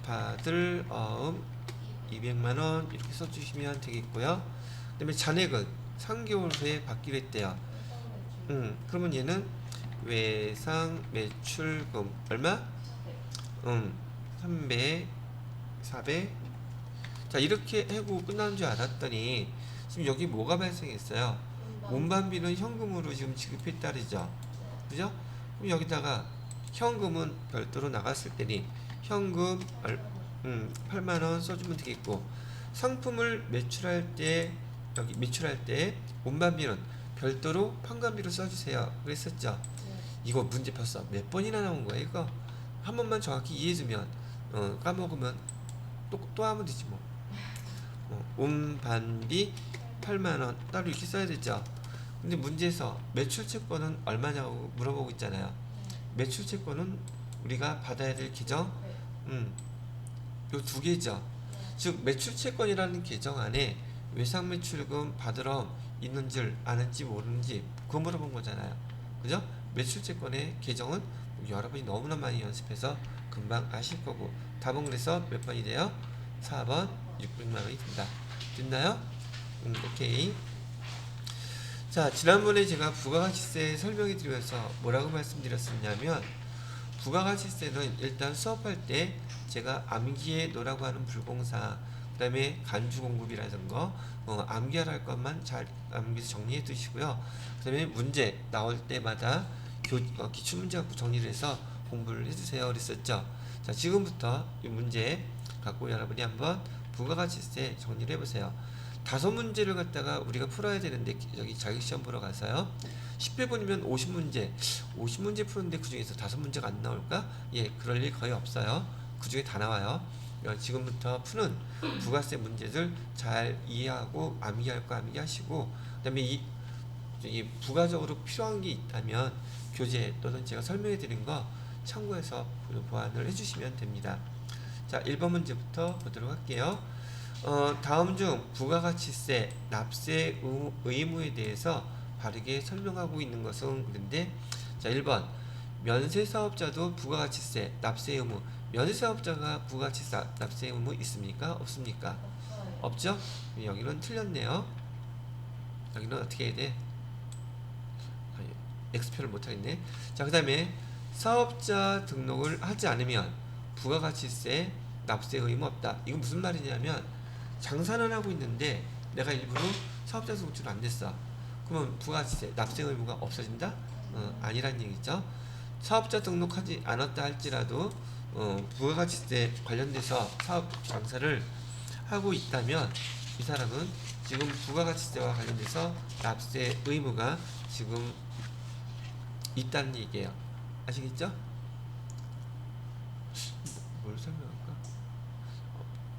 받을 200만원 이렇게 써주시면 되겠고요. 그 다음에 잔액은 3개월 후에 받기로 했대요. 그러면 얘는 외상 매출금 얼마? 300 400 자 이렇게 하고 끝나는 줄 알았더니 지금 여기 뭐가 발생했어요? 운반비는 현금으로 지금 지급했다르죠. 그죠? 그럼 여기다가 현금은 별도로 나갔을 때니 현금 8만원 써주면 되겠고 상품을 매출할 때 여기 매출할 때 운반비는 별도로 판관비로 써주세요 그랬었죠. 이거 문제 벌써 몇 번이나 나온 거야 이거 한 번만 정확히 이해해주면 까먹으면 또 하면 되지 뭐. 운반비 8만원 따로 이렇게 써야 되죠. 근데 문제에서 매출채권은 얼마냐고 물어보고 있잖아요. 매출채권은 우리가 받아야 될 계정 요 두 개죠. 즉 매출채권이라는 계정 안에 외상매출금 받으러 있는지 아는지 모르는지 그거 물어본 거잖아요. 그죠? 매출채권의 계정은 여러분이 너무나 많이 연습해서 금방 아실 거고 답은 그래서 몇 번이 돼요? 4번 600만원이 된다. 됐나요? 오케이. 자 지난번에 제가 부가가치세 설명해 드리면서 뭐라고 말씀드렸었냐면 부가가치세는 일단 수업할 때 제가 암기해 놓으라고 하는 불공사 그 다음에 간주공급이라든가 암기할 것만 잘 암기해서 정리해 두시고요. 그 다음에 문제 나올 때마다 기출문제 갖고 정리를 해서 공부를 해주세요 그랬었죠. 자 지금부터 이 문제 갖고 여러분이 한번 부가가치세 정리를 해보세요. 5문제를 갖다가 우리가 풀어야 되는데 여기 자격시험 보러 가서요 10회분이면 50문제. 50문제 푸는데 그 중에서 5문제가 안 나올까? 예, 그럴 일 거의 없어요. 그 중에 다 나와요. 지금부터 푸는 부가세 문제들 잘 이해하고 암기할 거 암기하시고, 그다음에 이 부가적으로 필요한 게 있다면 교재 또는 제가 설명해 드린 거 참고해서 보완을 해주시면 됩니다. 자, 1번 문제부터 보도록 할게요. 다음 중 부가가치세 납세 의무에 대해서 바르게 설명하고 있는 것은 그런데, 자, 1번 면세사업자도 부가가치세 납세 의무. 면세사업자가 부가가치세 납세 의무 있습니까? 없습니까? 없죠? 여기는 틀렸네요. 여기는 어떻게 해야 돼? X표를 못하겠네. 자, 그 다음에 사업자 등록을 하지 않으면 부가가치세 납세 의무 없다. 이건 무슨 말이냐면, 장사는 하고 있는데 내가 일부러 사업자 등록을 안 냈어. 그러면 부가가치세 납세 의무가 없어진다? 아니란 얘기죠. 사업자 등록하지 않았다 할지라도 부가가치세 관련돼서 사업 장사를 하고 있다면 이 사람은 지금 부가가치세와 관련돼서 납세 의무가 지금 있다는 얘기예요. 아시겠죠? 뭘 설명할까?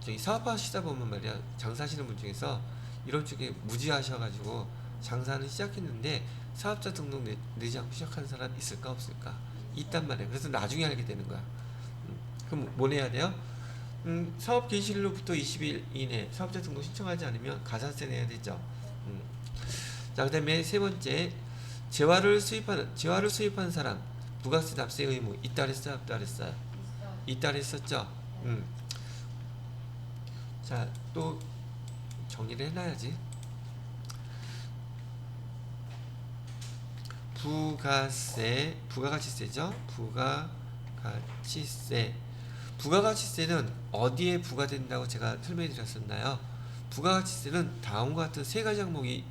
저기 사업하시다 보면 말이야, 장사하시는 분 중에서 이런 쪽에 무지하셔가지고 장사는 시작했는데 사업자 등록 내지 않고 시작하는 사람 있을까 없을까? 있단 말이에요. 그래서 나중에 알게 되는 거야. 그럼 뭘 해야 돼요? 사업 개시일로부터 20일 이내 사업자 등록 신청하지 않으면 가산세 내야 되죠. 자, 그 다음에 세 번째, 재화를 수입하는 사람 부가세 납세 의무 있다 그랬어요? 없다 그랬어요? 있다 그랬었죠? 자, 또 정리를 해놔야지. 부가가치세죠? 부가가치세는 어디에 부과된다고 제가 설명해 드렸었나요? 부가가치세는 다음과 같은 세 가지 항목이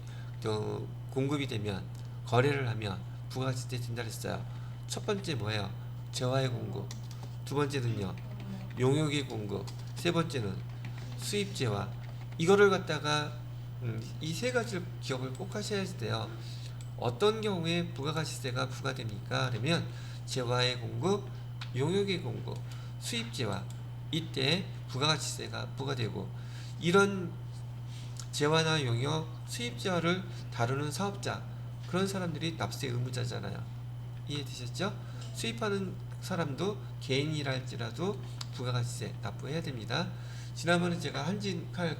공급이 되면, 거래를 하면 부가가치세 된다 그랬어요. 첫 번째 뭐예요? 재화의 공급. 두 번째는요, 용역의 공급. 세 번째는 수입재화. 이거를 갖다가 이 세 가지를 기억을 꼭 하셔야 돼요. 어떤 경우에 부가가치세가 부과됩니까? 그러면 재화의 공급, 용역의 공급, 수입재화, 이때 부가가치세가 부과되고, 이런 재화나 용역, 수입재화를 다루는 사업자, 그런 사람들이 납세 의무자잖아요. 이해되셨죠? 수입하는 사람도 개인이라 할지라도 부가가치세 납부해야 됩니다. 지난번에 제가 한진칼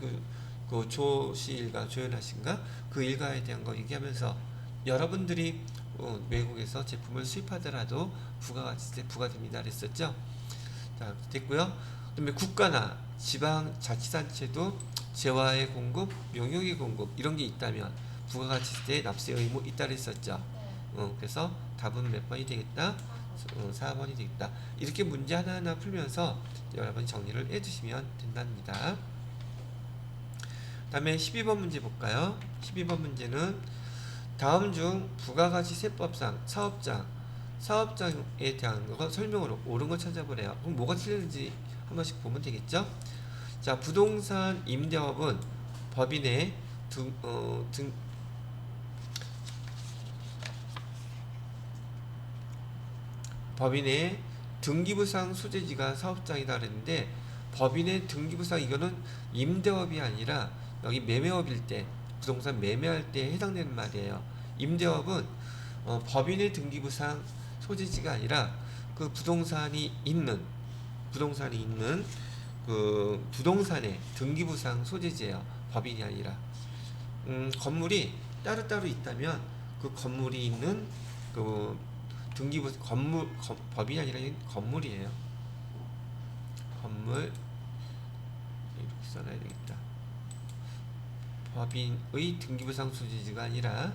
그 조씨일가 조연하신가 그 일가에 대한 거 얘기하면서 여러분들이 외국에서 제품을 수입하더라도 부가가치세 부과됩니다 그랬었죠. 자, 됐고요. 그다음에 국가나 지방자치단체도 재화의 공급, 용역의 공급 이런 게 있다면 부가가치세 납세 의무 있다 그랬었죠. 그래서 답은 몇 번이 되겠다? 4번이 되겠다. 이렇게 문제 하나하나 풀면서 여러분 정리를 해주시면 된답니다. 다음에 12번 문제 볼까요? 12번 문제는 다음 중 부가가치세법상 사업장에 대한 거 설명으로 옳은 거 찾아보래요. 그럼 뭐가 틀렸는지 한 번씩 보면 되겠죠? 자, 부동산 임대업은 법인의 법인의 등기부상 소재지가 사업장이다 그랬는데, 법인의 등기부상 이거는 임대업이 아니라 여기 매매업일 때, 부동산 매매할 때 해당되는 말이에요. 임대업은 법인의 등기부상 소재지가 아니라 그 부동산이 있는 그 부동산의 등기부상 소재지예요. 법인이 아니라. 건물이 따로따로 있다면 그 건물이 있는 그 법인이 아니라 건물이에요. 건물, 이렇게 써놔야 되겠다. 법인의 등기부상 소재지가 아니라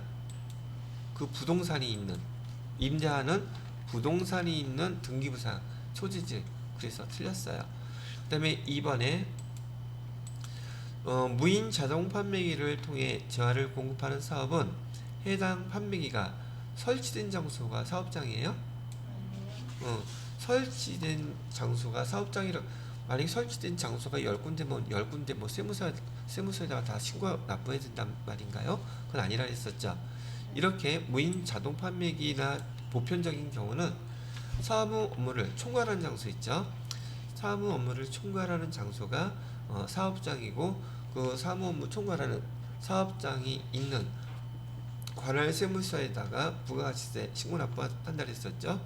그 부동산이 있는, 임대하는 부동산이 있는 등기부상 소재지. 그래서 틀렸어요. 그 다음에 2번에 무인 자동 판매기를 통해 재화를 공급하는 사업은 해당 판매기가 설치된 장소가 사업장이에요? 설치된 장소가 사업장이라, 만약에 설치된 장소가 10군데면 10군데 세무서에다가 다 신고 납부해야 된단 말인가요? 그건 아니라 했었죠. 이렇게 무인 자동 판매기나 보편적인 경우는 사무 업무를 총괄하는 장소 있죠. 사무 업무를 총괄하는 장소가 사업장이고, 그 사무 업무 총괄하는 사업장이 있는 관할 세무서에다가 부가가치세 신고 납부한다 했었죠.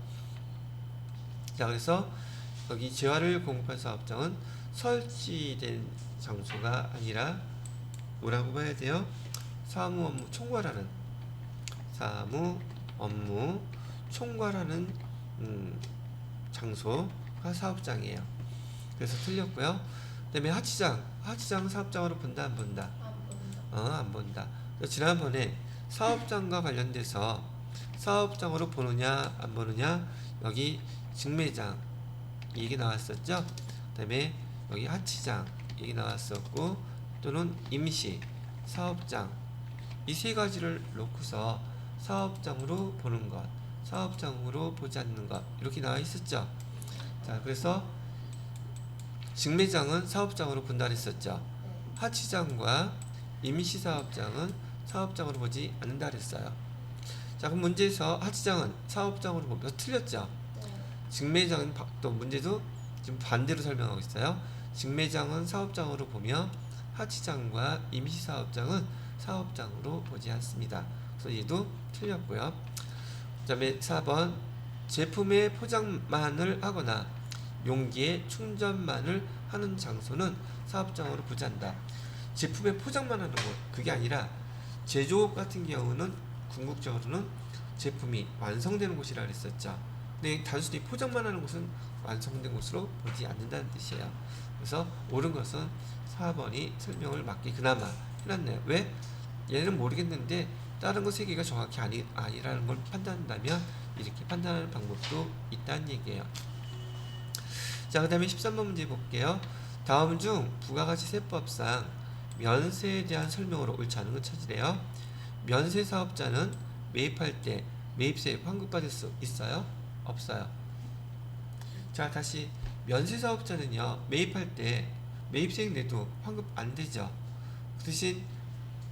자, 그래서 여기 재화를 공급한 사업장은 설치된 장소가 아니라 뭐라고 봐야 돼요? 사무 업무 총괄하는 장소가 사업장이에요. 그래서 틀렸고요. 그다음에 하치장 사업장으로 본다 안 본다? 안 본다. 지난번에 사업장과 관련돼서 사업장으로 보느냐 안 보느냐, 여기 직매장 얘기 나왔었죠. 그다음에 여기 하치장 얘기 나왔었고, 또는 임시 사업장, 이 세 가지를 놓고서 사업장으로 보는 것, 사업장으로 보지 않는 것, 이렇게 나와 있었죠. 자, 그래서 직매장은 사업장으로 본다 했었죠. 하치장과 임시 사업장은 사업장으로 보지 않는다 그랬어요. 자, 그럼 문제에서 하치장은 사업장으로 보면 틀렸죠. 직매장은 또 문제도 지금 반대로 설명하고 있어요. 직매장은 사업장으로 보며 하치장과 임시 사업장은 사업장으로 보지 않습니다. 그래서 얘도 틀렸고요. 그 다음에 4번, 제품의 포장만을 하거나 용기에 충전만을 하는 장소는 사업장으로 보지 않는다. 제품의 포장만 하는 거, 그게 아니라 제조업 같은 경우는 궁극적으로는 제품이 완성되는 곳이라 그랬었죠. 근데 단순히 포장만 하는 곳은 완성된 곳으로 보지 않는다는 뜻이에요. 그래서 옳은 것은 4번이 설명을 맞게 그나마 해놨네요. 왜? 얘는 모르겠는데 다른 거 3개가 정확히 아니라는 걸 판단한다면 이렇게 판단하는 방법도 있다는 얘기예요. 자, 그 다음에 13번 문제 볼게요. 다음 중 부가가치세법상 면세에 대한 설명으로 옳지 않은 걸 찾으래요. 면세 사업자는 매입할 때 매입세 환급받을 수 있어요? 없어요? 자, 다시 면세 사업자는요, 매입할 때 매입세액 내도 환급 안 되죠. 그 대신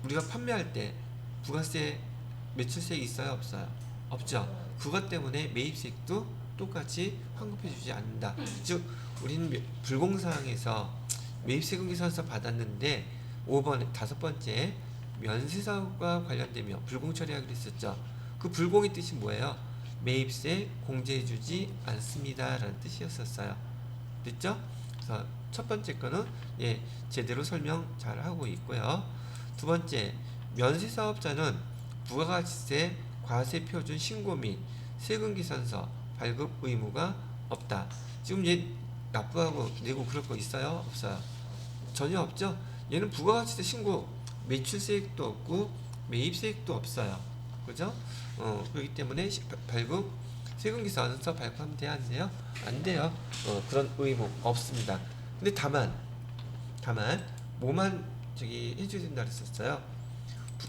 우리가 판매할 때 부가세 매출세액 있어요? 없어요? 없죠. 그것 때문에 매입세액도 똑같이 환급해 주지 않는다. 즉 우리는 불공사항에서 매입세금 계산서 받았는데 5번에 5번째 면세사업과 관련되며 불공 처리하기로 했었죠. 그 불공의 뜻이 뭐예요? 매입세 공제해 주지 않습니다 라는 뜻이었었어요. 됐죠? 그래서 첫 번째 거는 제대로 설명 잘 하고 있고요. 두 번째, 면세사업자는 부가가치세 과세표준 신고 및 세금계산서 발급 의무가 없다. 지금 얘 납부하고 내고 그럴 거 있어요? 없어요? 전혀 없죠? 얘는 부가가치세 신고, 매출세액도 없고 매입세액도 없어요. 그죠? 그렇기 때문에 발급, 세금계산서 발급하면 돼야 안 돼요? 안 돼요. 그런 의무 없습니다. 근데 다만 뭐만 해줘야 된다 그랬었어요.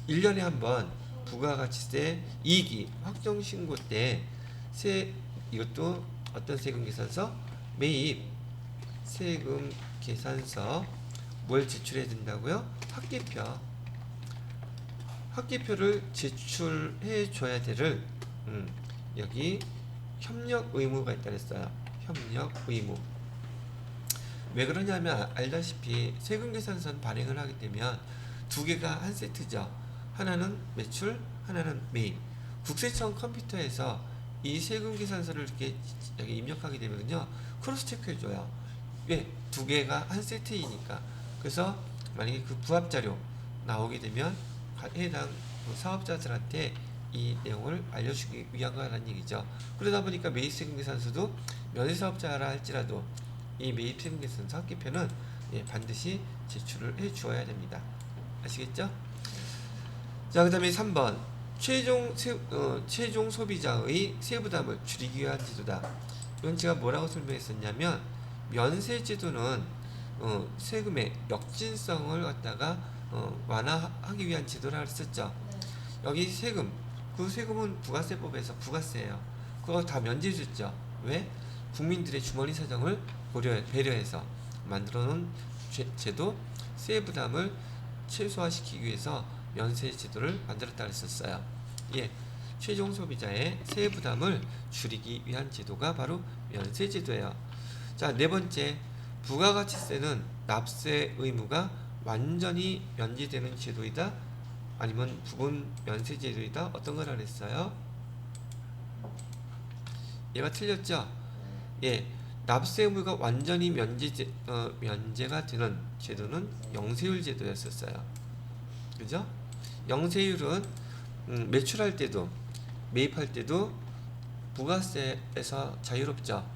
1년에 한 번 부가가치세 2기 확정 신고 때 이것도 어떤 세금 계산서? 매입 세금 계산서 뭘 제출해야 된다고요? 학계표를 제출해 줘야 되를 여기 협력 의무가 있다 그랬어요. 협력 의무. 왜 그러냐면 알다시피 세금 계산서는 발행을 하게 되면 두 개가 한 세트죠. 하나는 매출, 하나는 매입. 국세청 컴퓨터에서 이 세금 계산서를 이렇게 여기 입력하게 되면요, 크로스 체크해 줘요. 왜? 두 개가 한 세트이니까. 그래서 만약에 그 부합 자료 나오게 되면 해당 사업자들한테 이 내용을 알려주기 위한 거라는 얘기죠. 그러다 보니까 매입세금 계산서도 면세사업자라 할지라도 이 매입세금 계산서 학계표는 반드시 제출을 해 주어야 됩니다. 아시겠죠? 자, 그 다음에 3번 최종 소비자의 세부담을 줄이기 위한 제도다. 이건 제가 뭐라고 설명했었냐면 면세제도는 세금의 역진성을 갖다가 완화하기 위한 제도라고 했었죠. 여기 세금, 그 세금은 부가세법에서 부가세예요. 그거 다 면제해 줬죠. 왜? 국민들의 주머니 사정을 배려해서 만들어놓은 제도, 세부담을 최소화시키기 위해서 면세 제도를 만들었다고 했었어요. 예, 최종 소비자의 세액 부담을 줄이기 위한 제도가 바로 면세제도예요. 자, 네 번째, 부가가치세는 납세 의무가 완전히 면제되는 제도이다, 아니면 부분 면세 제도이다. 어떤 걸 하랬어요? 얘가 틀렸죠? 예, 납세 의무가 완전히 면제가 되는 제도는 영세율 제도였었어요. 그죠? 영세율은 매출할 때도 매입할 때도 부가세에서 자유롭죠.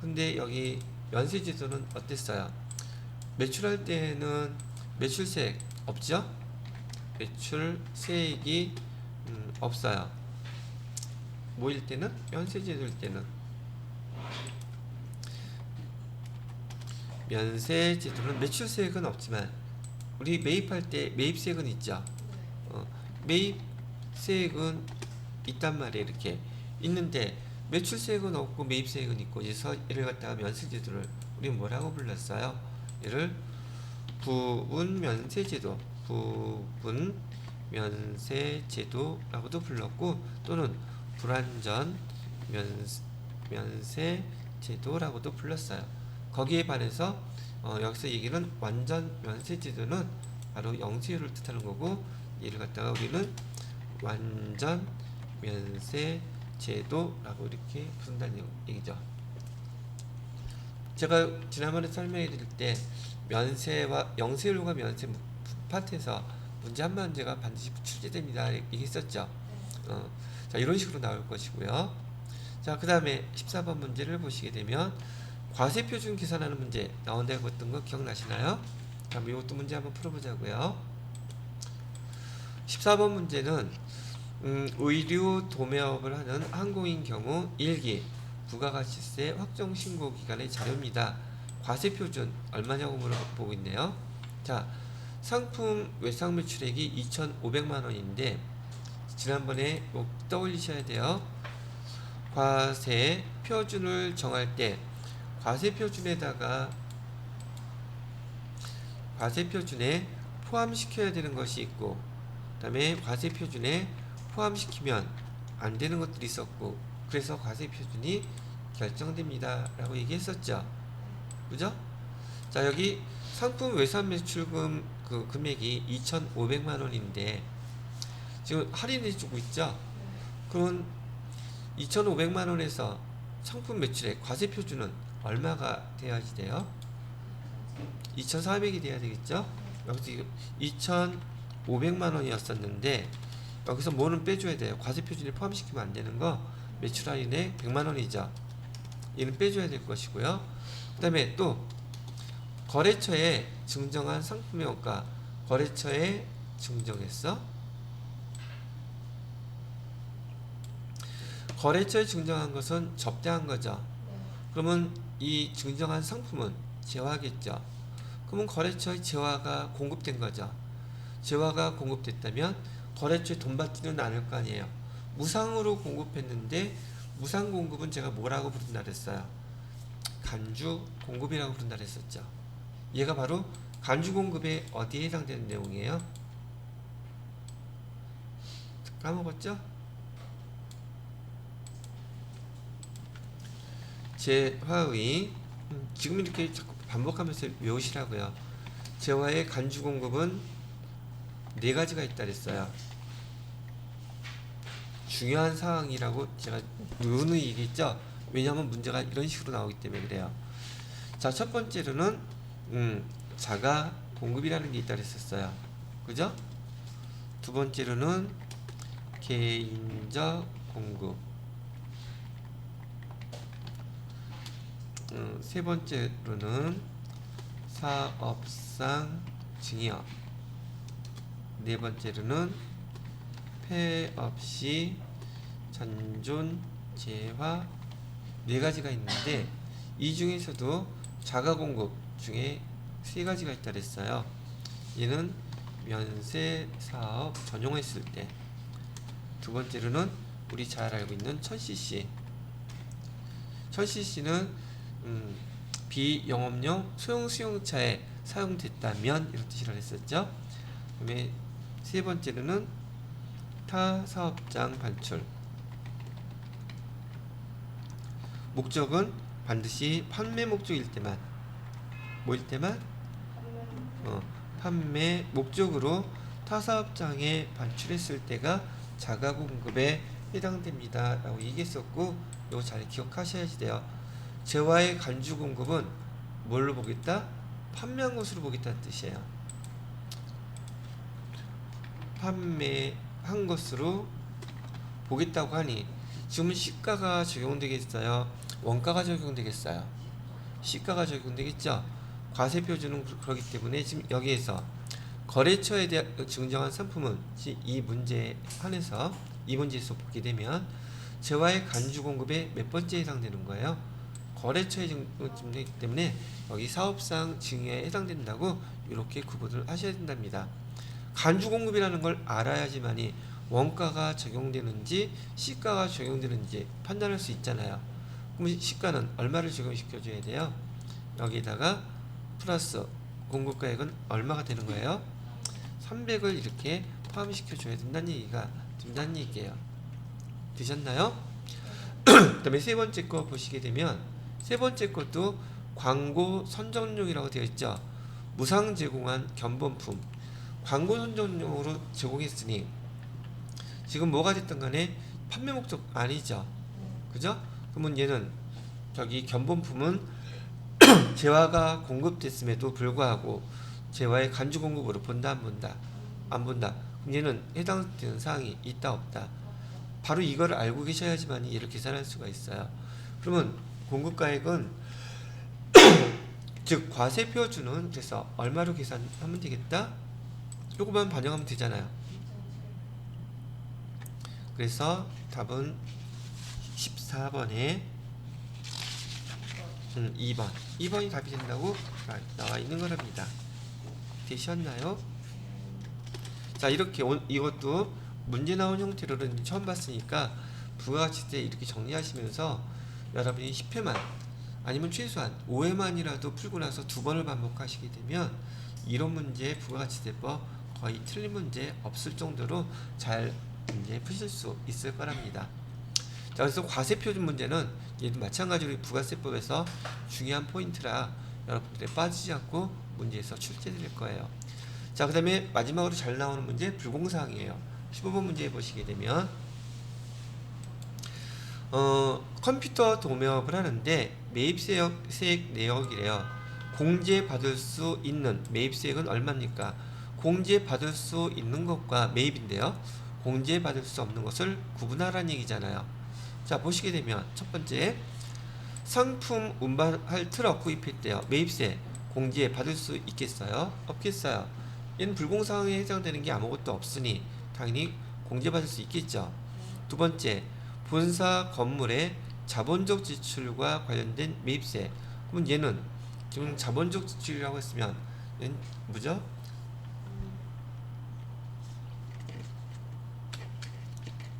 근데 여기 면세 제도는 어땠어요? 매출할 때는 매출세액 없죠? 매출세액이 없어요. 뭐일 때는? 면세제도일 때는. 면세제도는 매출세액은 없지만 우리 매입할 때 매입세액은 있죠. 매입세액은 있단 말이에요. 이렇게 있는데 매출세액은 없고 매입세액은 있고, 그래서 이를 갖다가 면세제도를 우리는 뭐라고 불렀어요? 이를 부분면세제도, 부분면세제도라고도 불렀고, 또는 불완전 면세제도라고도 불렀어요. 거기에 반해서 여기서 얘기는 완전 면세제도는 바로 영세율을 뜻하는 거고, 이를 갖다가 우리는 완전 면세제도라고 이렇게 부른다는 얘기죠. 제가 지난번에 설명해 드릴 때 면세와 영세율과 면세 파트에서 문제 한 문제가 반드시 출제됩니다 얘기했었죠. 자, 이런 식으로 나올 것이고요. 자, 그 다음에 14번 문제를 보시게 되면 과세표준 계산하는 문제 나온다고 했던 거 기억나시나요? 그럼 이것도 문제 한번 풀어보자고요. 14번 문제는 의류 도매업을 하는 항공인 경우 1기 부가가치세 확정 신고 기간의 자료입니다. 과세표준 얼마냐고 물어보고 있네요. 자, 상품 외상 매출액이 2,500만원인데 지난번에 꼭 떠올리셔야 돼요. 과세 표준을 정할 때 과세표준에다가 과세표준에 포함시켜야 되는 것이 있고, 그 다음에 과세표준에 포함시키면 안 되는 것들이 있었고, 그래서 과세표준이 결정됩니다 라고 얘기했었죠. 그죠? 자, 여기 상품 외산 매출금 그 금액이 2,500만원인데 지금 할인해 주고 있죠. 그럼 2,500만원에서 상품 매출액 과세표준은 얼마가 돼야지 돼요? 2,400이 돼야 되겠죠. 여기서 2,500만원이었었는데 여기서 뭐는 빼줘야 돼요? 과세표준에 포함시키면 안 되는 거, 매출 할인에 100만원이죠. 얘는 빼줘야 될 것이고요. 그 다음에 또 거래처에 증정한 상품의 원가, 거래처에 증정했어? 거래처에 증정한 것은 접대한 거죠. 그러면 이 증정한 상품은 재화겠죠. 그러면 거래처에 재화가 공급된 거죠. 재화가 공급됐다면 거래처에 돈 받지는 않을 거 아니에요. 무상으로 공급했는데 무상 공급은 제가 뭐라고 부른다 그랬어요? 간주 공급이라고 부른다 그랬었죠. 얘가 바로 간주 공급에 어디에 해당되는 내용이에요? 까먹었죠? 재화의 지금 이렇게 자꾸 반복하면서 외우시라고요. 재화의 간주 공급은 4가지가 있다 그랬어요. 중요한 사항이라고 제가 누누이 얘기했죠. 왜냐하면 문제가 이런 식으로 나오기 때문에 그래요. 자, 첫 번째로는 자가 공급이라는 게 있다 그랬었어요. 그죠? 두 번째로는 개인적 공급, 세 번째로는 사업상 증여, 네 번째로는 폐업 시 잔존 재화, 4가지가 있는데 이 중에서도 자가 공급 중에 3가지가 있다 그랬어요. 얘는 면세 사업 전용했을 때, 두 번째로는 우리 잘 알고 있는 1000cc. 1000cc는 비영업용 소형 수용차에 사용됐다면 이런 뜻이라 했었죠. 그다음에 세 번째로는 타 사업장 반출. 목적은 반드시 판매 목적일 때만. 뭐일 때만? 판매 목적으로 타 사업장에 반출했을 때가 자가 공급에 해당됩니다 라고 얘기했었고, 이거 잘 기억하셔야지 돼요. 재화의 간주 공급은 뭘로 보겠다? 판매한 것으로 보겠다는 뜻이에요. 판매한 것으로 보겠다고 하니 지금은 시가가 적용되겠어요? 원가가 적용되겠어요? 시가가 적용되겠죠? 과세표준은 그렇기 때문에 지금 여기에서 거래처에 대한 증정한 상품은 이 문제에 한해서 이 문제에서 보게 되면 재화의 간주 공급에 몇 번째에 해당되는 거예요? 거래처의 증정이기 때문에 여기 사업상 증여에 해당된다고 이렇게 구분을 하셔야 된답니다. 간주 공급이라는 걸 알아야지만이 원가가 적용되는지 시가가 적용되는지 판단할 수 있잖아요. 그럼 시가는 얼마를 적용시켜 줘야 돼요? 여기다가 플러스 공급가액은 얼마가 되는 거예요? 300을 이렇게 포함시켜 줘야 된다는 얘기예요. 되셨나요? 그 다음에 세 번째 거 보시게 되면, 세 번째 것도 광고 선정용이라고 되어 있죠. 무상 제공한 견본품. 광고 선정용으로 제공했으니 지금 뭐가 됐든 간에 판매 목적 아니죠. 그죠? 그러면 얘는 저기 견본품은 재화가 공급됐음에도 불구하고 재화의 간주 공급으로 본다 안 본다? 안 본다. 그럼 얘는 해당되는 사항이 있다 없다? 바로 이걸 알고 계셔야지만 얘를 계산할 수가 있어요. 그러면 공급가액은 즉 과세표준은 그래서 얼마로 계산하면 되겠다? 요거만 반영하면 되잖아요. 그래서 답은 14번에 2번이 답이 된다고 나와 있는 거랍니다. 되셨나요? 자, 이렇게 이것도 문제 나온 형태로는 처음 봤으니까 부가가치세 이렇게 정리하시면서 여러분이 10회만 아니면 최소한 5회만이라도 풀고 나서 2번을 반복하시게 되면 이론 문제 부가가치세법 거의 틀린 문제 없을 정도로 잘 문제 푸실 수 있을 거랍니다. 자, 그래서 과세표준 문제는 얘도 마찬가지로 부가세법에서 중요한 포인트라 여러분들이 빠지지 않고 문제에서 출제될 거예요. 자, 그 다음에 마지막으로 잘 나오는 문제 불공사항이에요. 15번 문제 보시게 되면 컴퓨터 도매업을 하는데 매입세액 내역이래요. 공제받을 수 있는 매입세액은 얼마입니까? 공제받을 수 있는 것과 매입인데요. 공제받을 수 없는 것을 구분하라는 얘기잖아요. 자, 보시게 되면 첫 번째, 상품 운반할 트럭 구입했대요. 매입세 공제 받을 수 있겠어요? 없겠어요? 얘는 불공사항에 해당되는 게 아무것도 없으니 당연히 공제받을 수 있겠죠. 두 번째, 본사 건물의 자본적 지출과 관련된 매입세. 그럼 얘는 지금 자본적 지출이라고 했으면 얘는 뭐죠?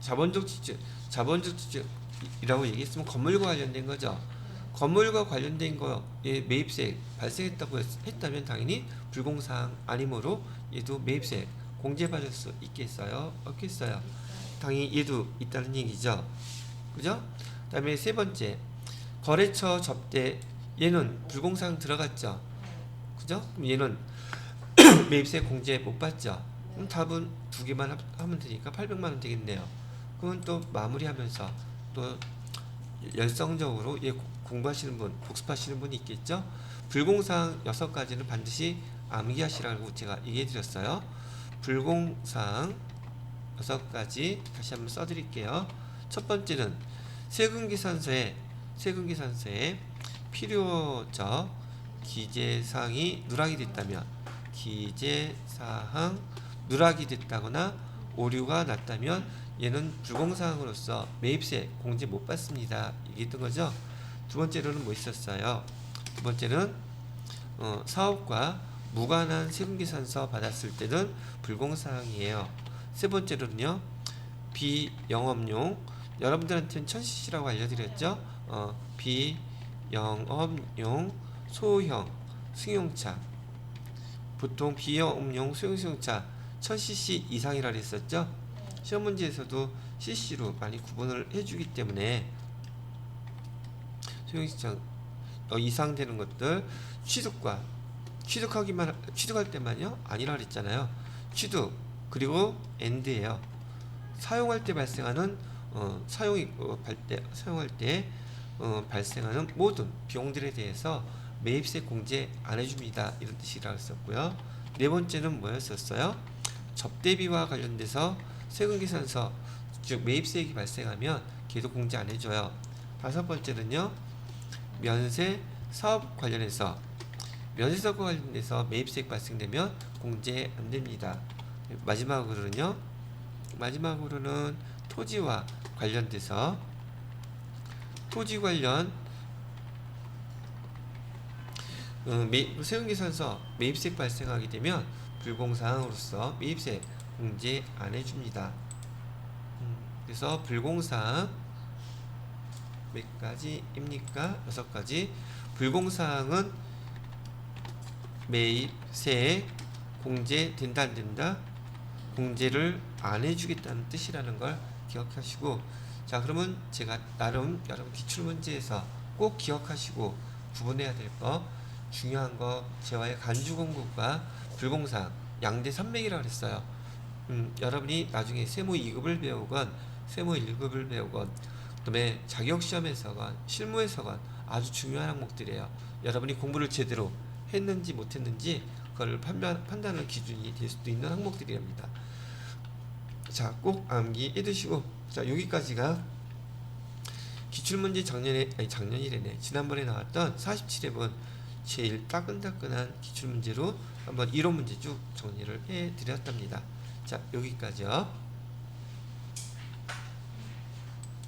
자본적 지출이라고 얘기했으면 건물과 관련된 거죠. 건물과 관련된 거에 매입세 발생했다고 했다면 당연히 불공사항 아니므로 얘도 매입세 공제받을 수 있겠어요? 없겠어요? 당연히 얘도 있다는 얘기죠. 그죠? 그 다음에 세 번째, 거래처 접대. 얘는 불공사항 들어갔죠. 그죠? 그럼 얘는 매입세 공제 못 받죠. 그럼 답은 두 개만 하면 되니까 800만원 되겠네요. 그건 또 마무리하면서 또 열성적으로 얘 공부하시는 분, 복습하시는 분이 있겠죠? 불공사항 6가지는 반드시 암기하시라고 제가 얘기해 드렸어요. 불공사항 6가지 다시 한번 써드릴게요. 첫 번째는 세금계산서에 필요적 기재사항이 누락이 됐다면, 기재사항 누락이 됐다거나 오류가 났다면 얘는 불공사항으로서 매입세 공제 못 받습니다. 얘기했던 거죠. 두 번째로는 뭐 있었어요? 두 번째는 사업과 무관한 세금계산서 받았을 때는 불공사항이에요. 세 번째로는요, 비영업용, 여러분들한테는 1000cc라고 알려드렸죠. 비영업용 소형 승용차, 보통 비영업용 소형 승용차 1000cc 이상이라 그랬었죠. 시험 문제에서도 CC로 많이 구분을 해주기 때문에 소형시장 이상 되는 것들 취득할 때만요 아니라 그랬잖아요. 취득 그리고 AND예요. 사용할 때 발생하는 사용할 때 발생하는 모든 비용들에 대해서 매입세 공제 안 해줍니다. 이런 뜻이라고 했었고요. 네 번째는 뭐였었어요? 접대비와 관련돼서 세금계산서 즉 매입세액이 발생하면 걔도 공제 안 해줘요. 다섯 번째는요. 면세 사업 관련해서 면세사업과 관련돼서 매입세액 발생되면 공제 안 됩니다. 마지막으로는 토지와 관련돼서 토지 관련 세금계산서 매입세액 발생하게 되면 불공사항으로서 매입세 공제 안 해줍니다. 그래서 불공사항 몇 가지입니까? 6가지. 불공사항은 매입세액 공제된다 안 된다? 공제를 안 해주겠다는 뜻이라는 걸 기억하시고, 자 그러면 제가 나름 여러분 기출문제에서 꼭 기억하시고 구분해야 될 거 중요한 거 재화의 간주공급과 불공사항 양대 산맥이라고 그랬어요. 여러분이 나중에 세무 2급을 배우건 세무 1급을 배우건 그다음에 자격시험에서건 실무에서건 아주 중요한 항목들이에요. 여러분이 공부를 제대로 했는지 못했는지 그걸 판단할 기준이 될 수도 있는 항목들이랍니다. 자, 꼭 암기해 두시고, 자 여기까지가 기출문제 작년이래네. 지난번에 나왔던 47회분 제일 따끈따끈한 기출문제로 한번 이론 문제 쭉 정리를 해 드렸답니다. 자 여기까지요.